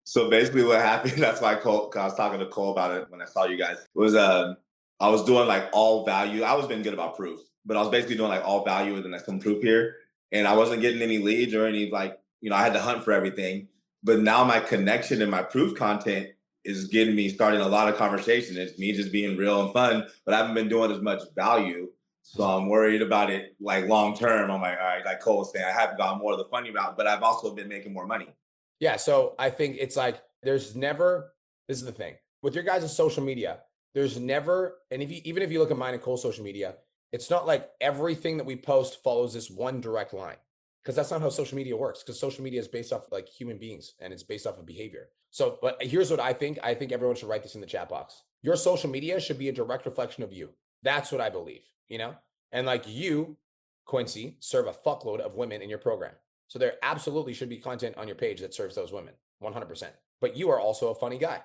So basically what happened, that's why I was talking to Cole about it when I saw you guys, was I was doing like all value. I was been good about proof, but I was basically doing like all value and then some proof here. And I wasn't getting any leads or any like, you know, I had to hunt for everything. But now my connection and my proof content is getting me starting a lot of conversation. It's me just being real and fun, but I haven't been doing as much value. So I'm worried about it like long term. I'm like, all right, like Cole was saying, I have gone more of the funny route, but I've also been making more money. Yeah. So I think it's like, this is the thing with your guys' social media, there's never, and even if you look at mine and Cole's social media, it's not like everything that we post follows this one direct line, because that's not how social media works, because social media is based off like human beings and it's based off of behavior. So, but here's what I think everyone should write this in the chat box. Your social media should be a direct reflection of you. That's what I believe, you know? And like you, Quincy, serve a fuckload of women in your program. So there absolutely should be content on your page that serves those women, 100%. But you are also a funny guy.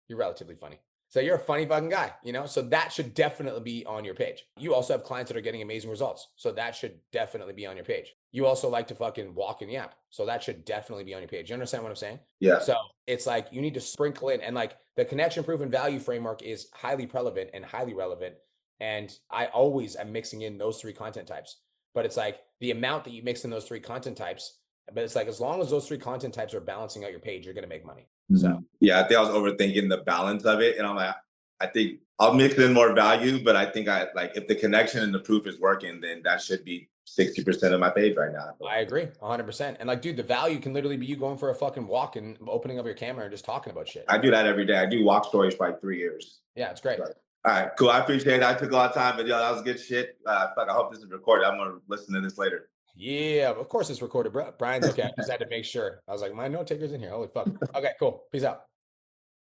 You're relatively funny. So you're a funny fucking guy, you know? So that should definitely be on your page. You also have clients that are getting amazing results. So that should definitely be on your page. You also like to fucking walk and yap. So that should definitely be on your page. You understand what I'm saying? Yeah. So it's like you need to sprinkle in, and like the connection, proof, and value framework is highly prevalent and highly relevant. And I always am mixing in those three content types. But it's like the amount that you mix in those three content types, but it's like, as long as those three content types are balancing out your page, you're going to make money. So yeah, I think I was overthinking the balance of it. And I'm like, I think I'll mix in more value, but I think if the connection and the proof is working, then that should be 60% of my page right now. I agree 100%. And like, dude, the value can literally be you going for a fucking walk and opening up your camera and just talking about shit. I do that every day. I do walk stories for like 3 years. Yeah, it's great. All right, cool. I appreciate it. I took a lot of time, but yo, that was good shit. Fuck, I hope this is recorded. I'm going to listen to this later. Yeah, of course it's recorded, bro. Brian's okay. I just had to make sure. I was like, my note taker's in here. Holy fuck. Okay, cool. Peace out.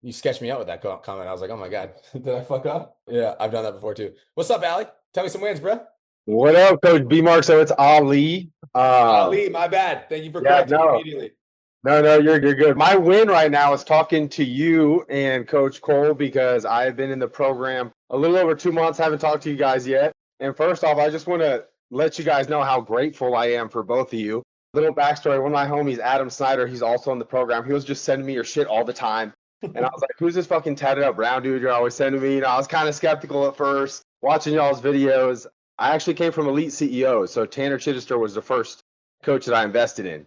You sketched me out with that comment. I was like, oh my God, did I fuck up? Yeah, I've done that before too. What's up, Allie? Tell me some wins, bro. What up, Coach B Mark? So it's Ali. Ali, my bad. Thank you for correcting me immediately. No, you're good. My win right now is talking to you and Coach Cole, because I've been in the program a little over 2 months. Haven't talked to you guys yet. And first off, I just want to let you guys know how grateful I am for both of you. Little backstory, one of my homies, Adam Snyder, he's also in the program. He was just sending me your shit all the time. And I was like, who's this fucking tatted up brown dude you're always sending me? You know, I was kind of skeptical at first, watching y'all's videos. I actually came from Elite CEOs. So Tanner Chittister was the first coach that I invested in.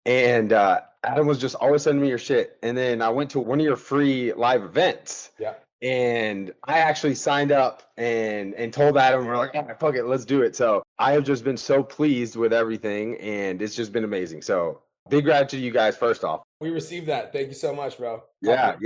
And Adam was just always sending me your shit. And then I went to one of your free live events. Yeah. And I actually signed up and told Adam, we're like, oh, fuck it, let's do it. So I have just been so pleased with everything, and it's just been amazing. So big gratitude to you guys first off. We received that. Thank you so much, bro. Yeah,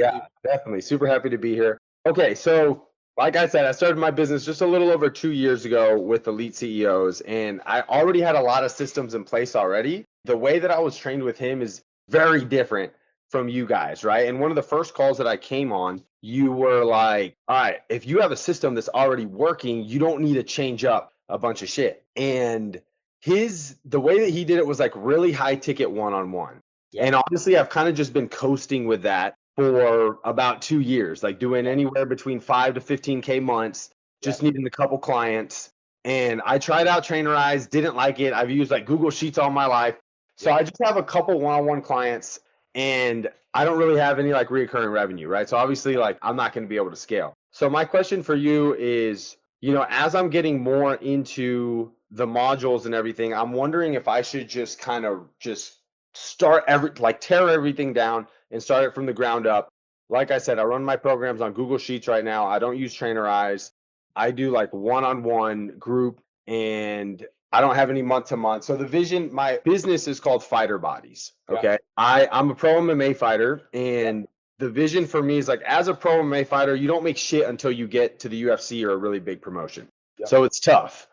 definitely. Super happy to be here. Okay, so like I said, I started my business just a little over 2 years ago with Elite CEOs, and I already had a lot of systems in place already. The way that I was trained with him is very different from you guys, right? And one of the first calls that I came on, you were like, all right, if you have a system that's already working, you don't need to change up a bunch of shit. And the way that he did it was like really high ticket one-on-one. Yeah. And honestly, I've kind of just been coasting with that for about 2 years, like doing anywhere between 5 to 15K months, just needing a couple clients. And I tried out Trainerize, didn't like it. I've used like Google Sheets all my life. So I just have a couple one-on-one clients, and I don't really have any like recurring revenue, right? So obviously, like, I'm not going to be able to scale. So my question for you is, as I'm getting more into the modules and everything, I'm wondering if I should just kind of just tear everything down and start it from the ground up. Like I said, I run my programs on Google Sheets right now. I don't use Trainerize. I do like one-on-one group, and I don't have any month-to-month. So the vision, my business is called Fighter Bodies. Okay. I'm a pro MMA fighter, and the vision for me is like, as a pro MMA fighter, you don't make shit until you get to the UFC or a really big promotion. So it's tough.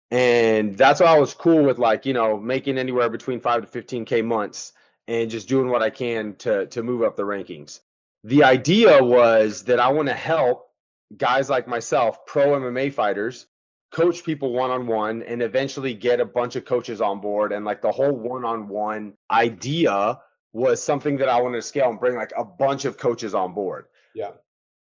And that's why I was cool with like, making anywhere between 5 to 15K months and just doing what I can to move up the rankings. The idea was that I want to help guys like myself, pro MMA fighters, coach people one-on-one and eventually get a bunch of coaches on board. And like the whole one-on-one idea was something that I wanted to scale and bring like a bunch of coaches on board. Yeah.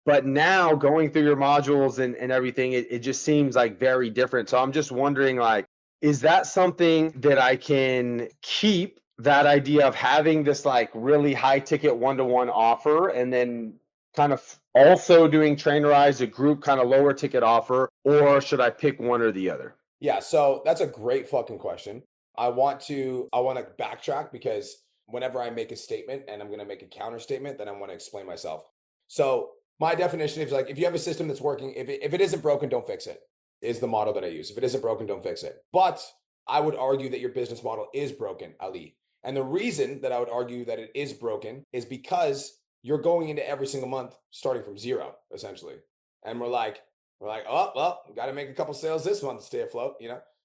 But now going through your modules and everything, it just seems like very different. So I'm just wondering, like, is that something that I can keep, that idea of having this like really high ticket one-to-one offer, and then kind of also doing Trainerize, a group kind of lower ticket offer, or should I pick one or the other? Yeah, so that's a great fucking question. I want to backtrack, because whenever I make a statement and I'm going to make a counter statement, then I want to explain myself. So my definition is like, if you have a system that's working, if it isn't broken, don't fix it, is the model that I use. If it isn't broken, don't fix it. But I would argue that your business model is broken, Ali. And the reason that I would argue that it is broken is because you're going into every single month starting from zero, essentially. And we're like, oh, well, got to make a couple sales this month to stay afloat,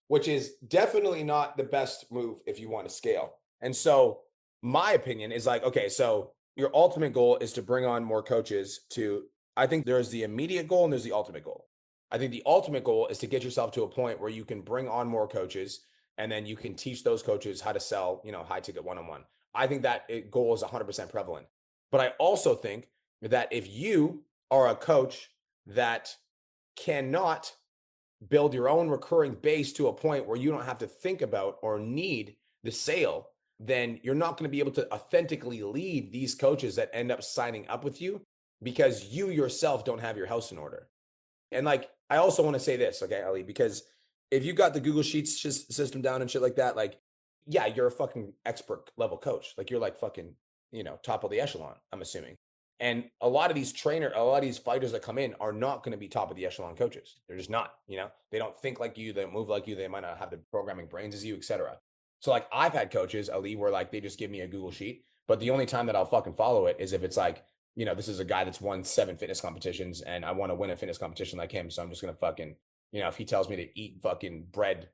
which is definitely not the best move if you want to scale. And so my opinion is like, okay, so your ultimate goal is to bring on more coaches I think there's the immediate goal and there's the ultimate goal. I think the ultimate goal is to get yourself to a point where you can bring on more coaches, and then you can teach those coaches how to sell, high ticket one-on-one. I think that goal is 100% prevalent. But I also think that if you are a coach that cannot build your own recurring base to a point where you don't have to think about or need the sale, then you're not going to be able to authentically lead these coaches that end up signing up with you, because you yourself don't have your house in order. And like, I also want to say this, okay, Ali, because if you got the Google Sheets system down and shit like that, like, yeah, you're a fucking expert level coach. Like, you're like fucking, top of the echelon, I'm assuming. And a lot of these fighters that come in are not going to be top of the echelon coaches. They're just not, they don't think like you, they don't move like you, they might not have the programming brains as you, etc. So like, I've had coaches, Ali, where like they just give me a Google Sheet, but the only time that I'll fucking follow it is if it's like, this is a guy that's won 7 fitness competitions and I want to win a fitness competition like him. So I'm just going to fucking, if he tells me to eat fucking bread,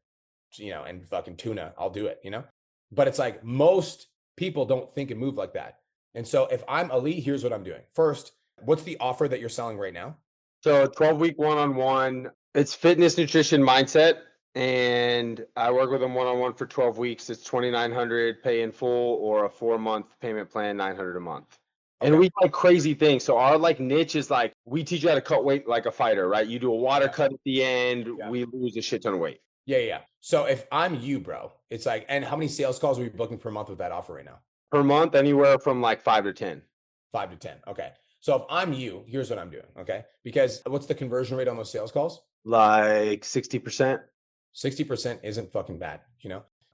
and fucking tuna, I'll do it, But it's like, most people don't think and move like that. And so if I'm Ali, here's what I'm doing. First, what's the offer that you're selling right now? So 12-week one-on-one, it's fitness, nutrition, mindset. And I work with them one-on-one for 12 weeks. It's $2,900 pay in full, or a 4-month payment plan, $900 a month. Okay. And we like crazy things. So our like niche is like, we teach you how to cut weight like a fighter, right? You do a water cut at the end. Yeah. We lose a shit ton of weight. Yeah. So if I'm you, bro, it's like, and how many sales calls are we booking per month with that offer right now? Per month, anywhere from like 5 to 10. 5 to 10. Okay. So if I'm you, here's what I'm doing. Okay. Because what's the conversion rate on those sales calls? Like 60%. 60% isn't fucking bad,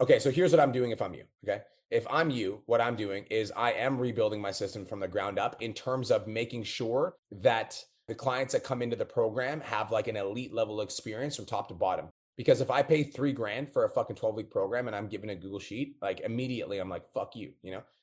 Okay. So here's what I'm doing if I'm you. Okay. If I'm you, what I'm doing is I am rebuilding my system from the ground up in terms of making sure that the clients that come into the program have like an elite level experience from top to bottom. Because if I pay $3,000 for a fucking 12-week program and I'm given a Google Sheet, like immediately I'm like, fuck you,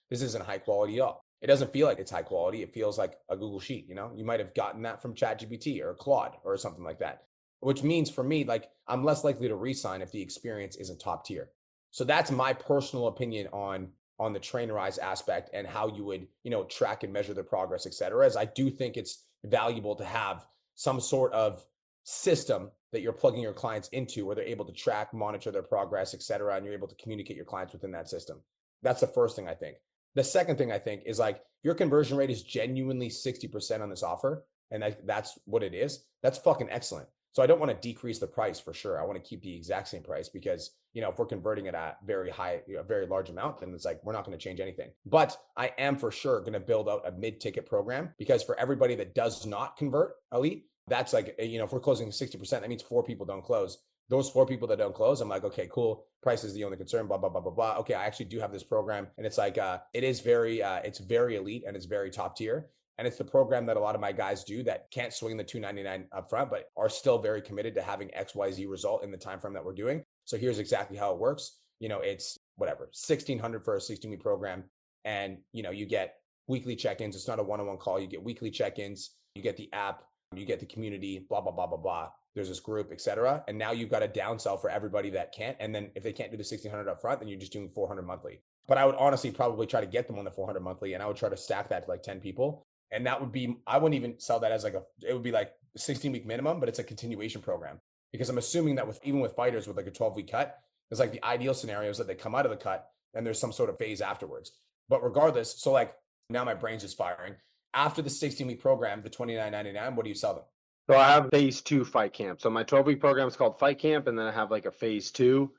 this isn't high quality at all. It doesn't feel like it's high quality. It feels like a Google Sheet, you might have gotten that from ChatGPT or Claude or something like that, which means for me, like I'm less likely to resign if the experience isn't top tier. So that's my personal opinion on the Trainerize aspect and how you would, track and measure the progress, et cetera, as I do think it's valuable to have some sort of system that you're plugging your clients into where they're able to track, monitor their progress, et cetera, and you're able to communicate your clients within that system. That's the first thing I think. The second thing I think is like your conversion rate is genuinely 60% on this offer, and that's what it is. That's fucking excellent. So I don't want to decrease the price for sure. I want to keep the exact same price because, if we're converting it at very high, a very large amount, then it's like, we're not going to change anything. But I am for sure going to build out a mid-ticket program because for everybody that does not convert elite, that's like, if we're closing 60%, that means 4 people don't close. Those 4 people that don't close, I'm like, okay, cool. Price is the only concern, blah, blah, blah, blah, blah. Okay, I actually do have this program. And it's like, it is it's very elite and it's very top tier. And it's the program that a lot of my guys do that can't swing the $299 up front, but are still very committed to having XYZ result in the time frame that we're doing. So here's exactly how it works. It's whatever, $1,600 for a 16-week program. And, you get weekly check-ins. It's not a one-on-one call. You get weekly check-ins. You get the app. You get the community, blah, blah, blah, blah, blah. There's this group, et cetera. And now you've got a downsell for everybody that can't. And then if they can't do the $1,600 up front, then you're just doing $400 monthly. But I would honestly probably try to get them on the $400 monthly. And I would try to stack that to like 10 people. And that would be, I wouldn't even sell that as it would be like 16-week minimum, but it's a continuation program. Because I'm assuming that even with fighters with like a 12-week cut, it's like the ideal scenario is that they come out of the cut and there's some sort of phase afterwards. But regardless, so like now my brain's just firing. After the 16-week program, the $29.99, what do you sell them? So I have phase 2 fight camp. So my 12-week program is called fight camp. And then I have like a phase 2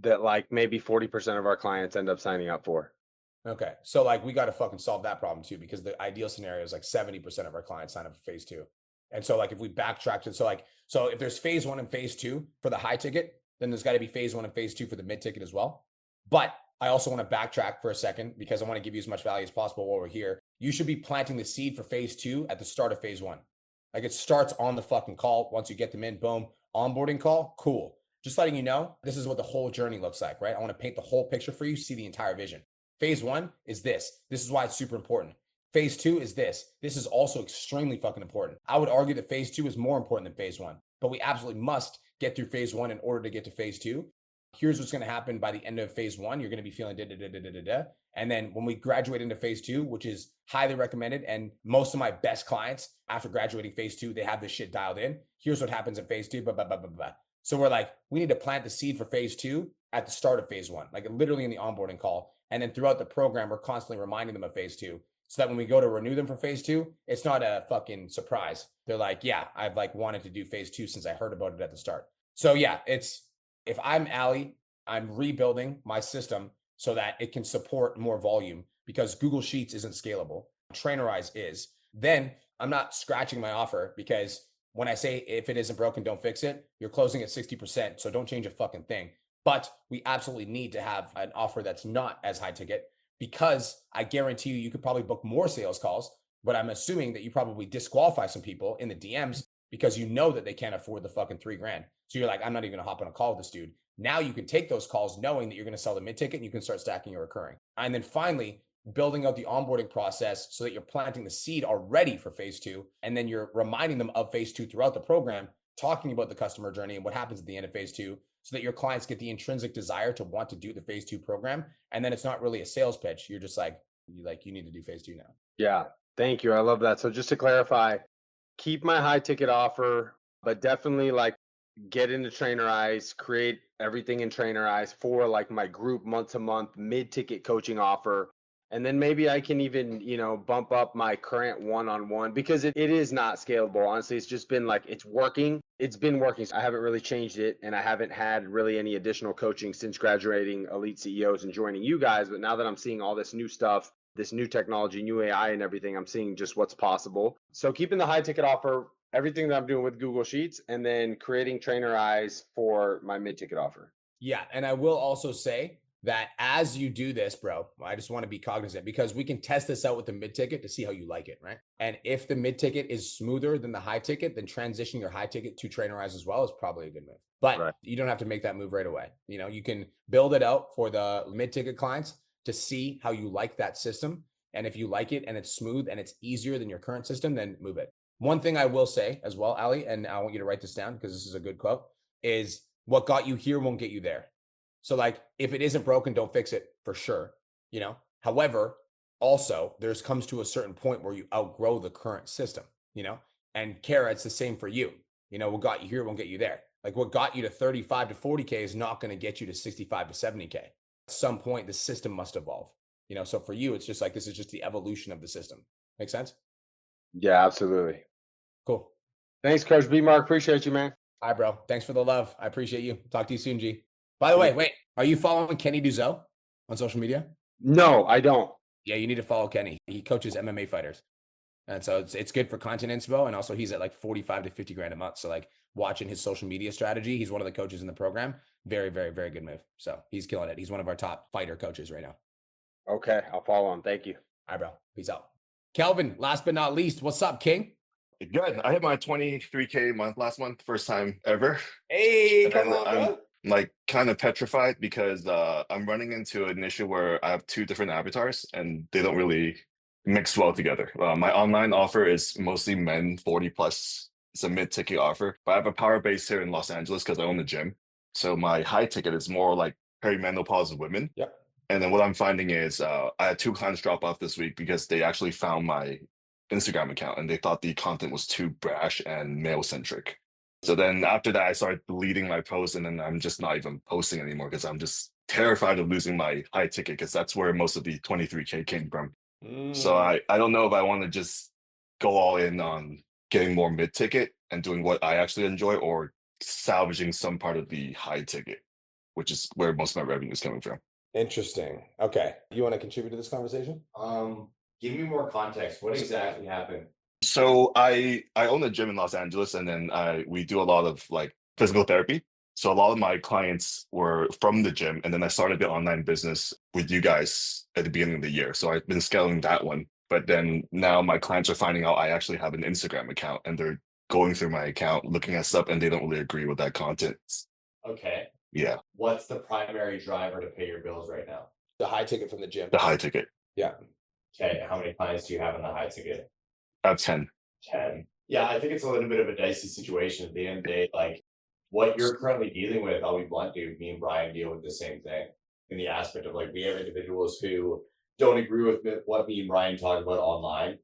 that like maybe 40% of our clients end up signing up for. Okay. So like we got to fucking solve that problem too, because the ideal scenario is like 70% of our clients sign up for phase 2. And so like if we backtracked it, so if there's phase 1 and phase 2 for the high ticket, then there's got to be phase 1 and phase 2 for the mid ticket as well. But I also want to backtrack for a second because I want to give you as much value as possible while we're here. You should be planting the seed for phase 2 at the start of phase 1. Like it starts on the fucking call. Once you get them in, boom, onboarding call, cool. Just letting you know, this is what the whole journey looks like, right? I want to paint the whole picture for you, see the entire vision. Phase 1 is this. This is why it's super important. Phase 2 is this. This is also extremely fucking important. I would argue that phase 2 is more important than phase 1, but we absolutely must get through phase 1 in order to get to phase 2. Here's what's going to happen by the end of phase 1. You're going to be feeling da. And then when we graduate into phase 2, which is highly recommended, and most of my best clients after graduating phase 2, they have this shit dialed in. Here's what happens in phase 2. So we're like, we need to plant the seed for phase 2 at the start of phase 1, like literally in the onboarding call. And then throughout the program, we're constantly reminding them of phase 2 so that when we go to renew them for phase 2, it's not a fucking surprise. They're like, yeah, I've like wanted to do phase 2 since I heard about it at the start. So yeah, if I'm Ali, I'm rebuilding my system so that it can support more volume because Google Sheets isn't scalable. Trainerize is. Then I'm not scratching my offer because when I say if it isn't broken, don't fix it, you're closing at 60%. So don't change a fucking thing. But we absolutely need to have an offer that's not as high ticket because I guarantee you could probably book more sales calls, but I'm assuming that you probably disqualify some people in the DMs because you know that they can't afford the fucking $3,000. So you're like, I'm not even gonna hop on a call with this dude. Now you can take those calls knowing that you're gonna sell the mid ticket and you can start stacking your recurring. And then finally, building out the onboarding process so that you're planting the seed already for phase 2. And then you're reminding them of phase 2 throughout the program, talking about the customer journey and what happens at the end of phase 2. So that your clients get the intrinsic desire to want to do the phase 2 program. And then it's not really a sales pitch. You're just like, you need to do phase 2 now. Yeah. Thank you. I love that. So just to clarify, keep my high ticket offer, but definitely like get into Trainerize, create everything in Trainerize for like my group month to month mid ticket coaching offer. And then maybe I can even, bump up my current one-on-one because it is not scalable. Honestly, it's just been like, it's working. It's been working. I haven't really changed it. And I haven't had really any additional coaching since graduating Elite CEOs and joining you guys. But now that I'm seeing all this new stuff, this new technology, new AI and everything, I'm seeing just what's possible. So keeping the high ticket offer, everything that I'm doing with Google Sheets, and then creating Trainerize for my mid ticket offer. Yeah. And I will also say, that as you do this, bro, I just want to be cognizant because we can test this out with the mid ticket to see how you like it, right? And if the mid ticket is smoother than the high ticket, then transition your high ticket to trainerize as well is probably a good move. But you don't have to make that move right away. You know, you can build it out for the mid ticket clients to see how you like that system. And if you like it and it's smooth and it's easier than your current system, then move it. One thing I will say as well, Ali, and I want you to write this down because this is a good quote, is what got you here won't get you there. So like, if it isn't broken, don't fix it for sure. You know, however, also there's comes to a certain point where you outgrow the current system, you know, and Kara, it's the same for you. You know, what got you here won't get you there. Like what got you to 35 to 40K is not going to get you to 65 to 70K. At some point, the system must evolve, you know? So for you, it's just like, this is just the evolution of the system. Make sense? Yeah, absolutely. Cool. Thanks, Coach B Mark. Appreciate you, man. All right, bro. Thanks for the love. I appreciate you. Talk to you soon, G. By the way, wait, are you following Kenny Duzo on social media? No, I don't. Yeah, you need to follow Kenny. He coaches MMA fighters. And so it's good for content inspo. And also he's at like 45 to 50 grand a month. So like watching his social media strategy, he's one of the coaches in the program. Very, very, very good move. So he's killing it. He's one of our top fighter coaches right now. Okay, I'll follow him. Thank you. All right, bro. Peace out. Kelvin, last but not least, what's up, King? Good. I hit my 23K month last month, first time ever. Hey, come on, bro. I'm like kind of petrified because I'm running into an issue where I have two different avatars and they don't really mix well together. My online offer is mostly men 40 plus. It's a mid-ticket offer, but I have a power base here in Los Angeles because I own a gym. So my high ticket is more like perimenopausal women. Yep. And then what I'm finding is I had two clients drop off this week because they actually found my Instagram account and they thought the content was too brash and male centric. So then after that, I started deleting my posts and then I'm just not even posting anymore because I'm just terrified of losing my high ticket because that's where most of the 23K came from. So I don't know if I want to just go all in on getting more mid ticket and doing what I actually enjoy or salvaging some part of the high ticket, which is where most of my revenue is coming from. Interesting. Okay. You want to contribute to this conversation? Give me more context. What exactly happened? So I own a gym in Los Angeles and then we do a lot of like physical therapy. So a lot of my clients were from the gym and then I started the online business with you guys at the beginning of the year. So I've been scaling that one. But then now my clients are finding out I actually have an Instagram account and they're going through my account, looking at stuff and they don't really agree with that content. Okay. Yeah. What's the primary driver to pay your bills right now? The high ticket from the gym. The high ticket. Yeah. Okay. How many clients do you have in the high ticket? I have 10. 10. Yeah, I think it's a little bit of a dicey situation at the end of the day. Like what you're currently dealing with, I'll be blunt, dude. Me and Brian deal with the same thing in the aspect of like we have individuals who don't agree with what me and Brian talk about online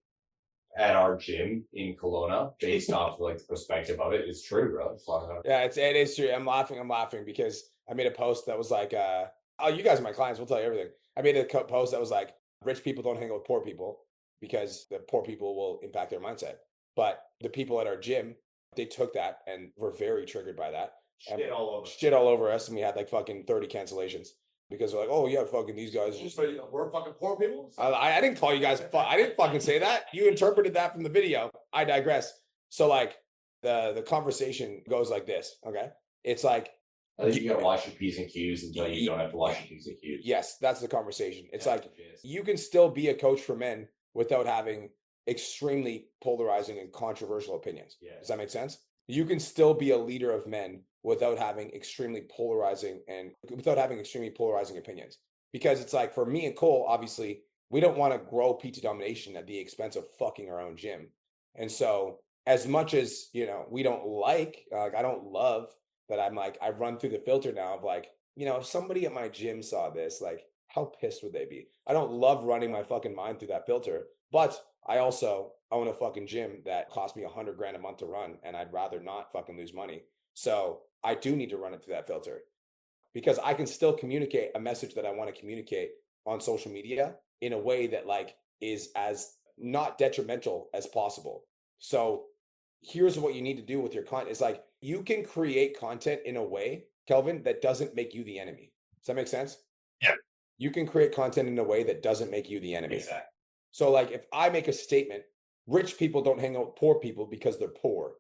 at our gym in Kelowna based off of like the perspective of it. It's true, bro. Yeah, it is true. I'm laughing because I made a post that was like, oh, you guys are my clients. We'll tell you everything. I made a post that was like, rich people don't hang out with poor people because the poor people will impact their mindset. But the people at our gym, they took that and were very triggered by that. Shit all over us. And we had like fucking 30 cancellations because they're like, oh yeah, fucking these guys. We're fucking poor people? I didn't call you guys. I didn't fucking say that. You interpreted that from the video. I digress. So like the conversation goes like this. Okay. It's like, I think you gotta watch your P's and Q's until you don't have to watch your P's and Q's. Yes, that's the conversation. It's like you can still be a coach for men without having extremely polarizing and controversial opinions. Yeah. Does that make sense? You can still be a leader of men without having extremely polarizing opinions. Because it's like for me and Cole, obviously, we don't want to grow PT domination at the expense of fucking our own gym. And so as much as, you know, we don't like I don't love that I'm like, I run through the filter now of like, you know, if somebody at my gym saw this, like, how pissed would they be? I don't love running my fucking mind through that filter, but I also own a fucking gym that cost me $100 grand a month to run, and I'd rather not fucking lose money. So I do need to run it through that filter because I can still communicate a message that I want to communicate on social media in a way that like is as not detrimental as possible. So here's what you need to do with your content. It's like you can create content in a way, Kelvin, that doesn't make you the enemy. Does that make sense? Yeah. You can create content in a way that doesn't make you the enemy. Exactly. So like if I make a statement, rich people don't hang out with poor people because they're poor,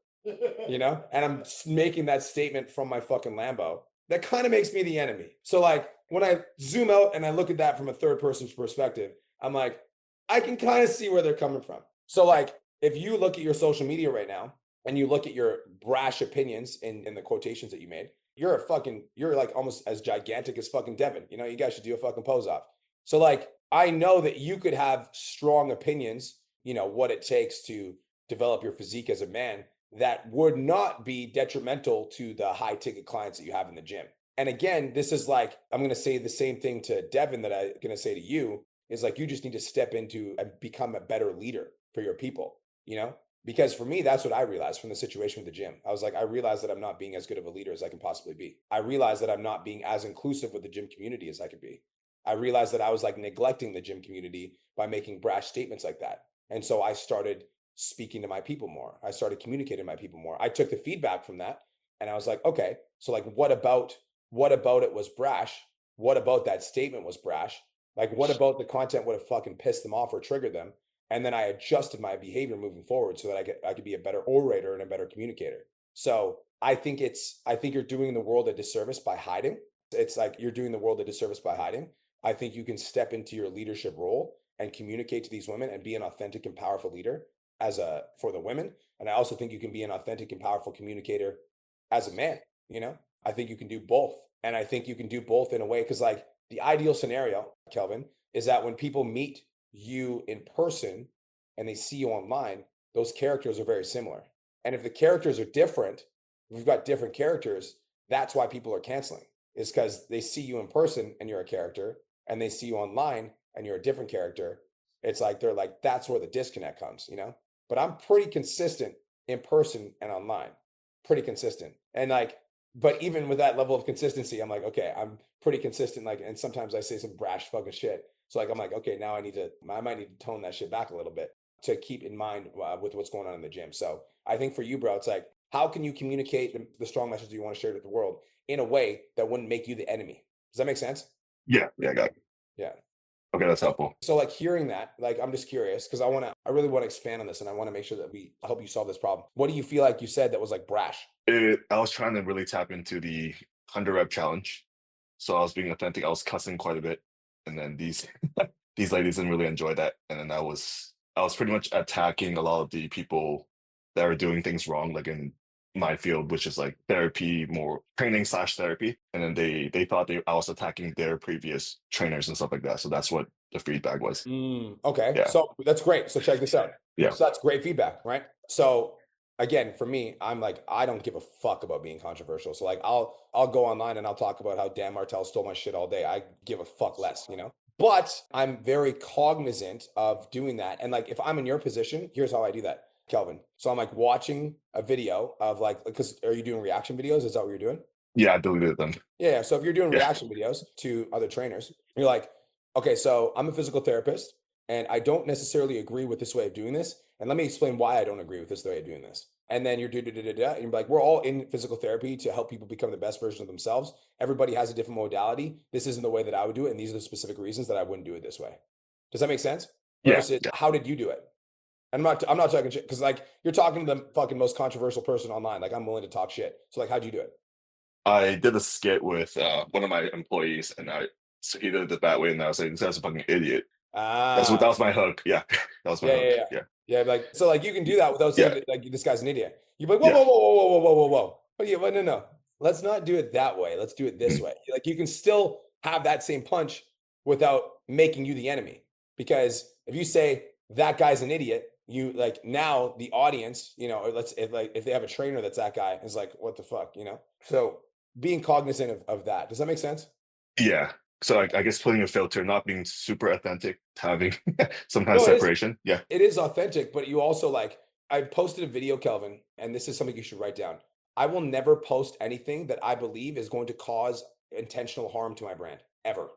you know, and I'm making that statement from my fucking Lambo, that kind of makes me the enemy. So like when I zoom out and I look at that from a third person's perspective, I'm like, I can kind of see where they're coming from. So like, if you look at your social media right now and you look at your brash opinions in the quotations that you made, you're like almost as gigantic as fucking Devin. You know, you guys should do a fucking pose off. So like, I know that you could have strong opinions, you know, what it takes to develop your physique as a man that would not be detrimental to the high ticket clients that you have in the gym. And again, this is like, I'm going to say the same thing to Devin that I'm going to say to you is like, you just need to step into and become a better leader for your people, you know? Because for me, that's what I realized from the situation with the gym. I was like, I realized that I'm not being as good of a leader as I can possibly be. I realized that I'm not being as inclusive with the gym community as I could be. I realized that I was like neglecting the gym community by making brash statements like that. And so I started speaking to my people more. I started communicating to my people more. I took the feedback from that and I was like, okay, so like what about it was brash? What about that statement was brash? Like what about the content would have fucking pissed them off or triggered them? And then I adjusted my behavior moving forward so that I could be a better orator and a better communicator. So I think you're doing the world a disservice by hiding. It's like you're doing the world a disservice by hiding. I think you can step into your leadership role and communicate to these women and be an authentic and powerful leader for the women. And I also think you can be an authentic and powerful communicator as a man, you know? I think you can do both. And I think you can do both in a way because like the ideal scenario, Kelvin, is that when people meet you in person and they see you online, those characters are very similar. And if the characters are different, if we've got different characters, that's why people are canceling. Is because they see you in person and you're a character, and they see you online and you're a different character. It's like they're like, that's where the disconnect comes, you know? But I'm pretty consistent in person and online. Pretty consistent. And like, but even with that level of consistency, I'm like, okay, I'm pretty consistent. Like, and sometimes I say some brash fucking shit. So like, I'm like, okay, now I might need to tone that shit back a little bit to keep in mind with what's going on in the gym. So I think for you, bro, it's like, how can you communicate the strong message that you want to share with the world in a way that wouldn't make you the enemy? Does that make sense? Yeah, I got it. Yeah. Okay, that's helpful. So like hearing that, like, I'm just curious because I really want to expand on this and I want to make sure that we help you solve this problem. What do you feel like you said that was like brash? I was trying to really tap into the 100 rep challenge. So I was being authentic. I was cussing quite a bit. And then these these ladies didn't really enjoy that. And then I was pretty much attacking a lot of the people that are doing things wrong, like in my field, which is like therapy, more training / therapy. And then they thought I was attacking their previous trainers and stuff like that. So that's what the feedback was. Okay. Yeah. So that's great. So check this out. Yeah. So that's great feedback, right? So again, for me, I'm like, I don't give a fuck about being controversial. So like I'll go online and I'll talk about how Dan Martell stole my shit all day. I give a fuck less, you know? But I'm very cognizant of doing that. And like if I'm in your position, here's how I do that, Kelvin. So I'm like watching a video of like, because are you doing reaction videos? Is that what you're doing? Yeah, I deleted them. Yeah. So if you're doing Yeah. reaction videos to other trainers, you're like, okay, so I'm a physical therapist and I don't necessarily agree with this way of doing this. And let me explain why I don't agree with this way of doing this. And then you're and you're like, we're all in physical therapy to help people become the best version of themselves. Everybody has a different modality. This isn't the way that I would do it. And these are the specific reasons that I wouldn't do it this way. Does that make sense? Yeah. Versus how did you do it? And I'm not talking shit because like you're talking to the fucking most controversial person online. Like I'm willing to talk shit. So like, how'd you do it? I did a skit with one of my employees, and so he did it that way, and I was like, "This guy's a fucking idiot." That was my hook. Yeah, that was my hook. Yeah. Like so, like you can do that without saying that, like this guy's an idiot. You're like, whoa, Yeah. whoa, whoa, whoa, whoa, whoa, whoa, whoa. But yeah, but no. Let's not do it that way. Let's do it this way. Like you can still have that same punch without making you the enemy. Because if you say that guy's an idiot, you like now the audience, you know, or if they have a trainer that's that guy, is like, what the fuck, you know? So being cognizant of that. Does that make sense? Yeah. So I guess putting a filter, not being super authentic, having some kind of No, separation. Yeah. It is authentic, but you also like, I posted a video, Kelvin, and this is something you should write down. I will never post anything that I believe is going to cause intentional harm to my brand, ever.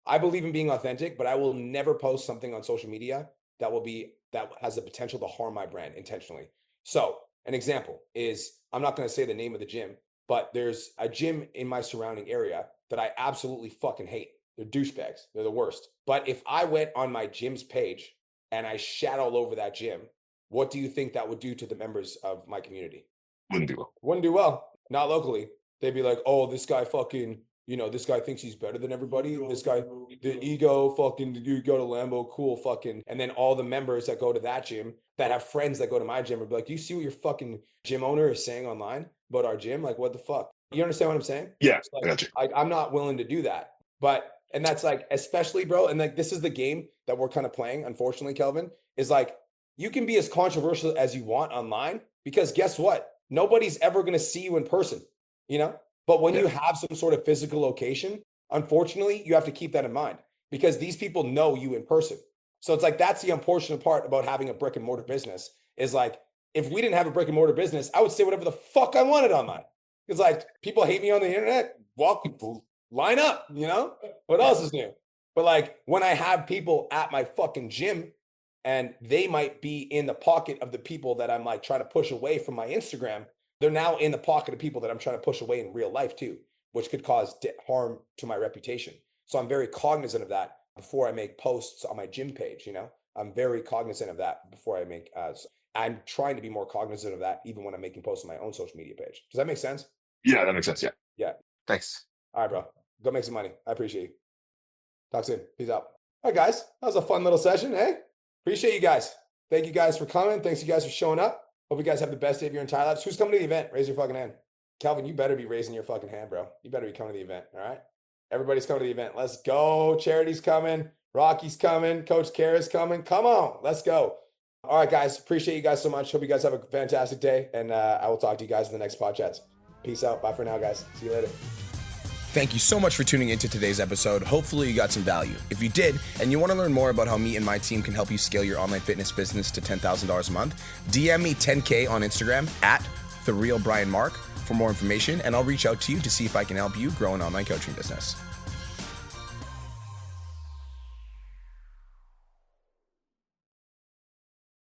I believe in being authentic, but I will never post something on social media that has the potential to harm my brand intentionally. So an example is, I'm not going to say the name of the gym, but there's a gym in my surrounding area that I absolutely fucking hate. They're douchebags. They're the worst. But if I went on my gym's page and I shat all over that gym, what do you think that would do to the members of my community? Wouldn't do well. Wouldn't do well. Not locally. They'd be like, oh, this guy fucking you know, this guy thinks he's better than everybody. This guy, the ego, fucking, you go to Lambo, cool, fucking. And then all the members that go to that gym that have friends that go to my gym would be like, do you see what your fucking gym owner is saying online about our gym? Like, what the fuck? You understand what I'm saying? Yeah, Like, I got you. I'm not willing to do that. But, and that's like, especially, bro, and like, this is the game that we're kind of playing, unfortunately, Kelvin, is like, you can be as controversial as you want online, because guess what? Nobody's ever going to see you in person, you know? But when you have some sort of physical location, unfortunately, you have to keep that in mind, because these people know you in person. So it's like, that's the unfortunate part about having a brick and mortar business, is like, if we didn't have a brick and mortar business, I would say whatever the fuck I wanted online. Because like, people hate me on the internet, line up, you know? What else is new? But like, when I have people at my fucking gym, and they might be in the pocket of the people that I'm like trying to push away from my Instagram, they're now in the pocket of people that I'm trying to push away in real life too, which could cause harm to my reputation. So I'm very cognizant of that before I make posts on my gym page. You know, I'm very cognizant of that before I make. I'm trying to be more cognizant of that even when I'm making posts on my own social media page. Does that make sense? Yeah, that makes sense. Yeah. Yeah. Thanks. All right, bro. Go make some money. I appreciate you. Talk soon. Peace out. All right, guys. That was a fun little session. Hey, appreciate you guys. Thank you guys for coming. Thanks you guys for showing up. Hope you guys have the best day of your entire lives. Who's coming to the event? Raise your fucking hand. Calvin, you better be raising your fucking hand, bro. You better be coming to the event. All right. Everybody's coming to the event. Let's go. Charity's coming. Rocky's coming. Coach Kara's coming. Come on. Let's go. All right, guys. Appreciate you guys so much. Hope you guys have a fantastic day. And I will talk to you guys in the next pod chats. Peace out. Bye for now, guys. See you later. Thank you so much for tuning into today's episode. Hopefully you got some value. If you did, and you want to learn more about how me and my team can help you scale your online fitness business to $10,000 a month, DM me 10K on Instagram at TheRealBrianMark for more information, and I'll reach out to you to see if I can help you grow an online coaching business.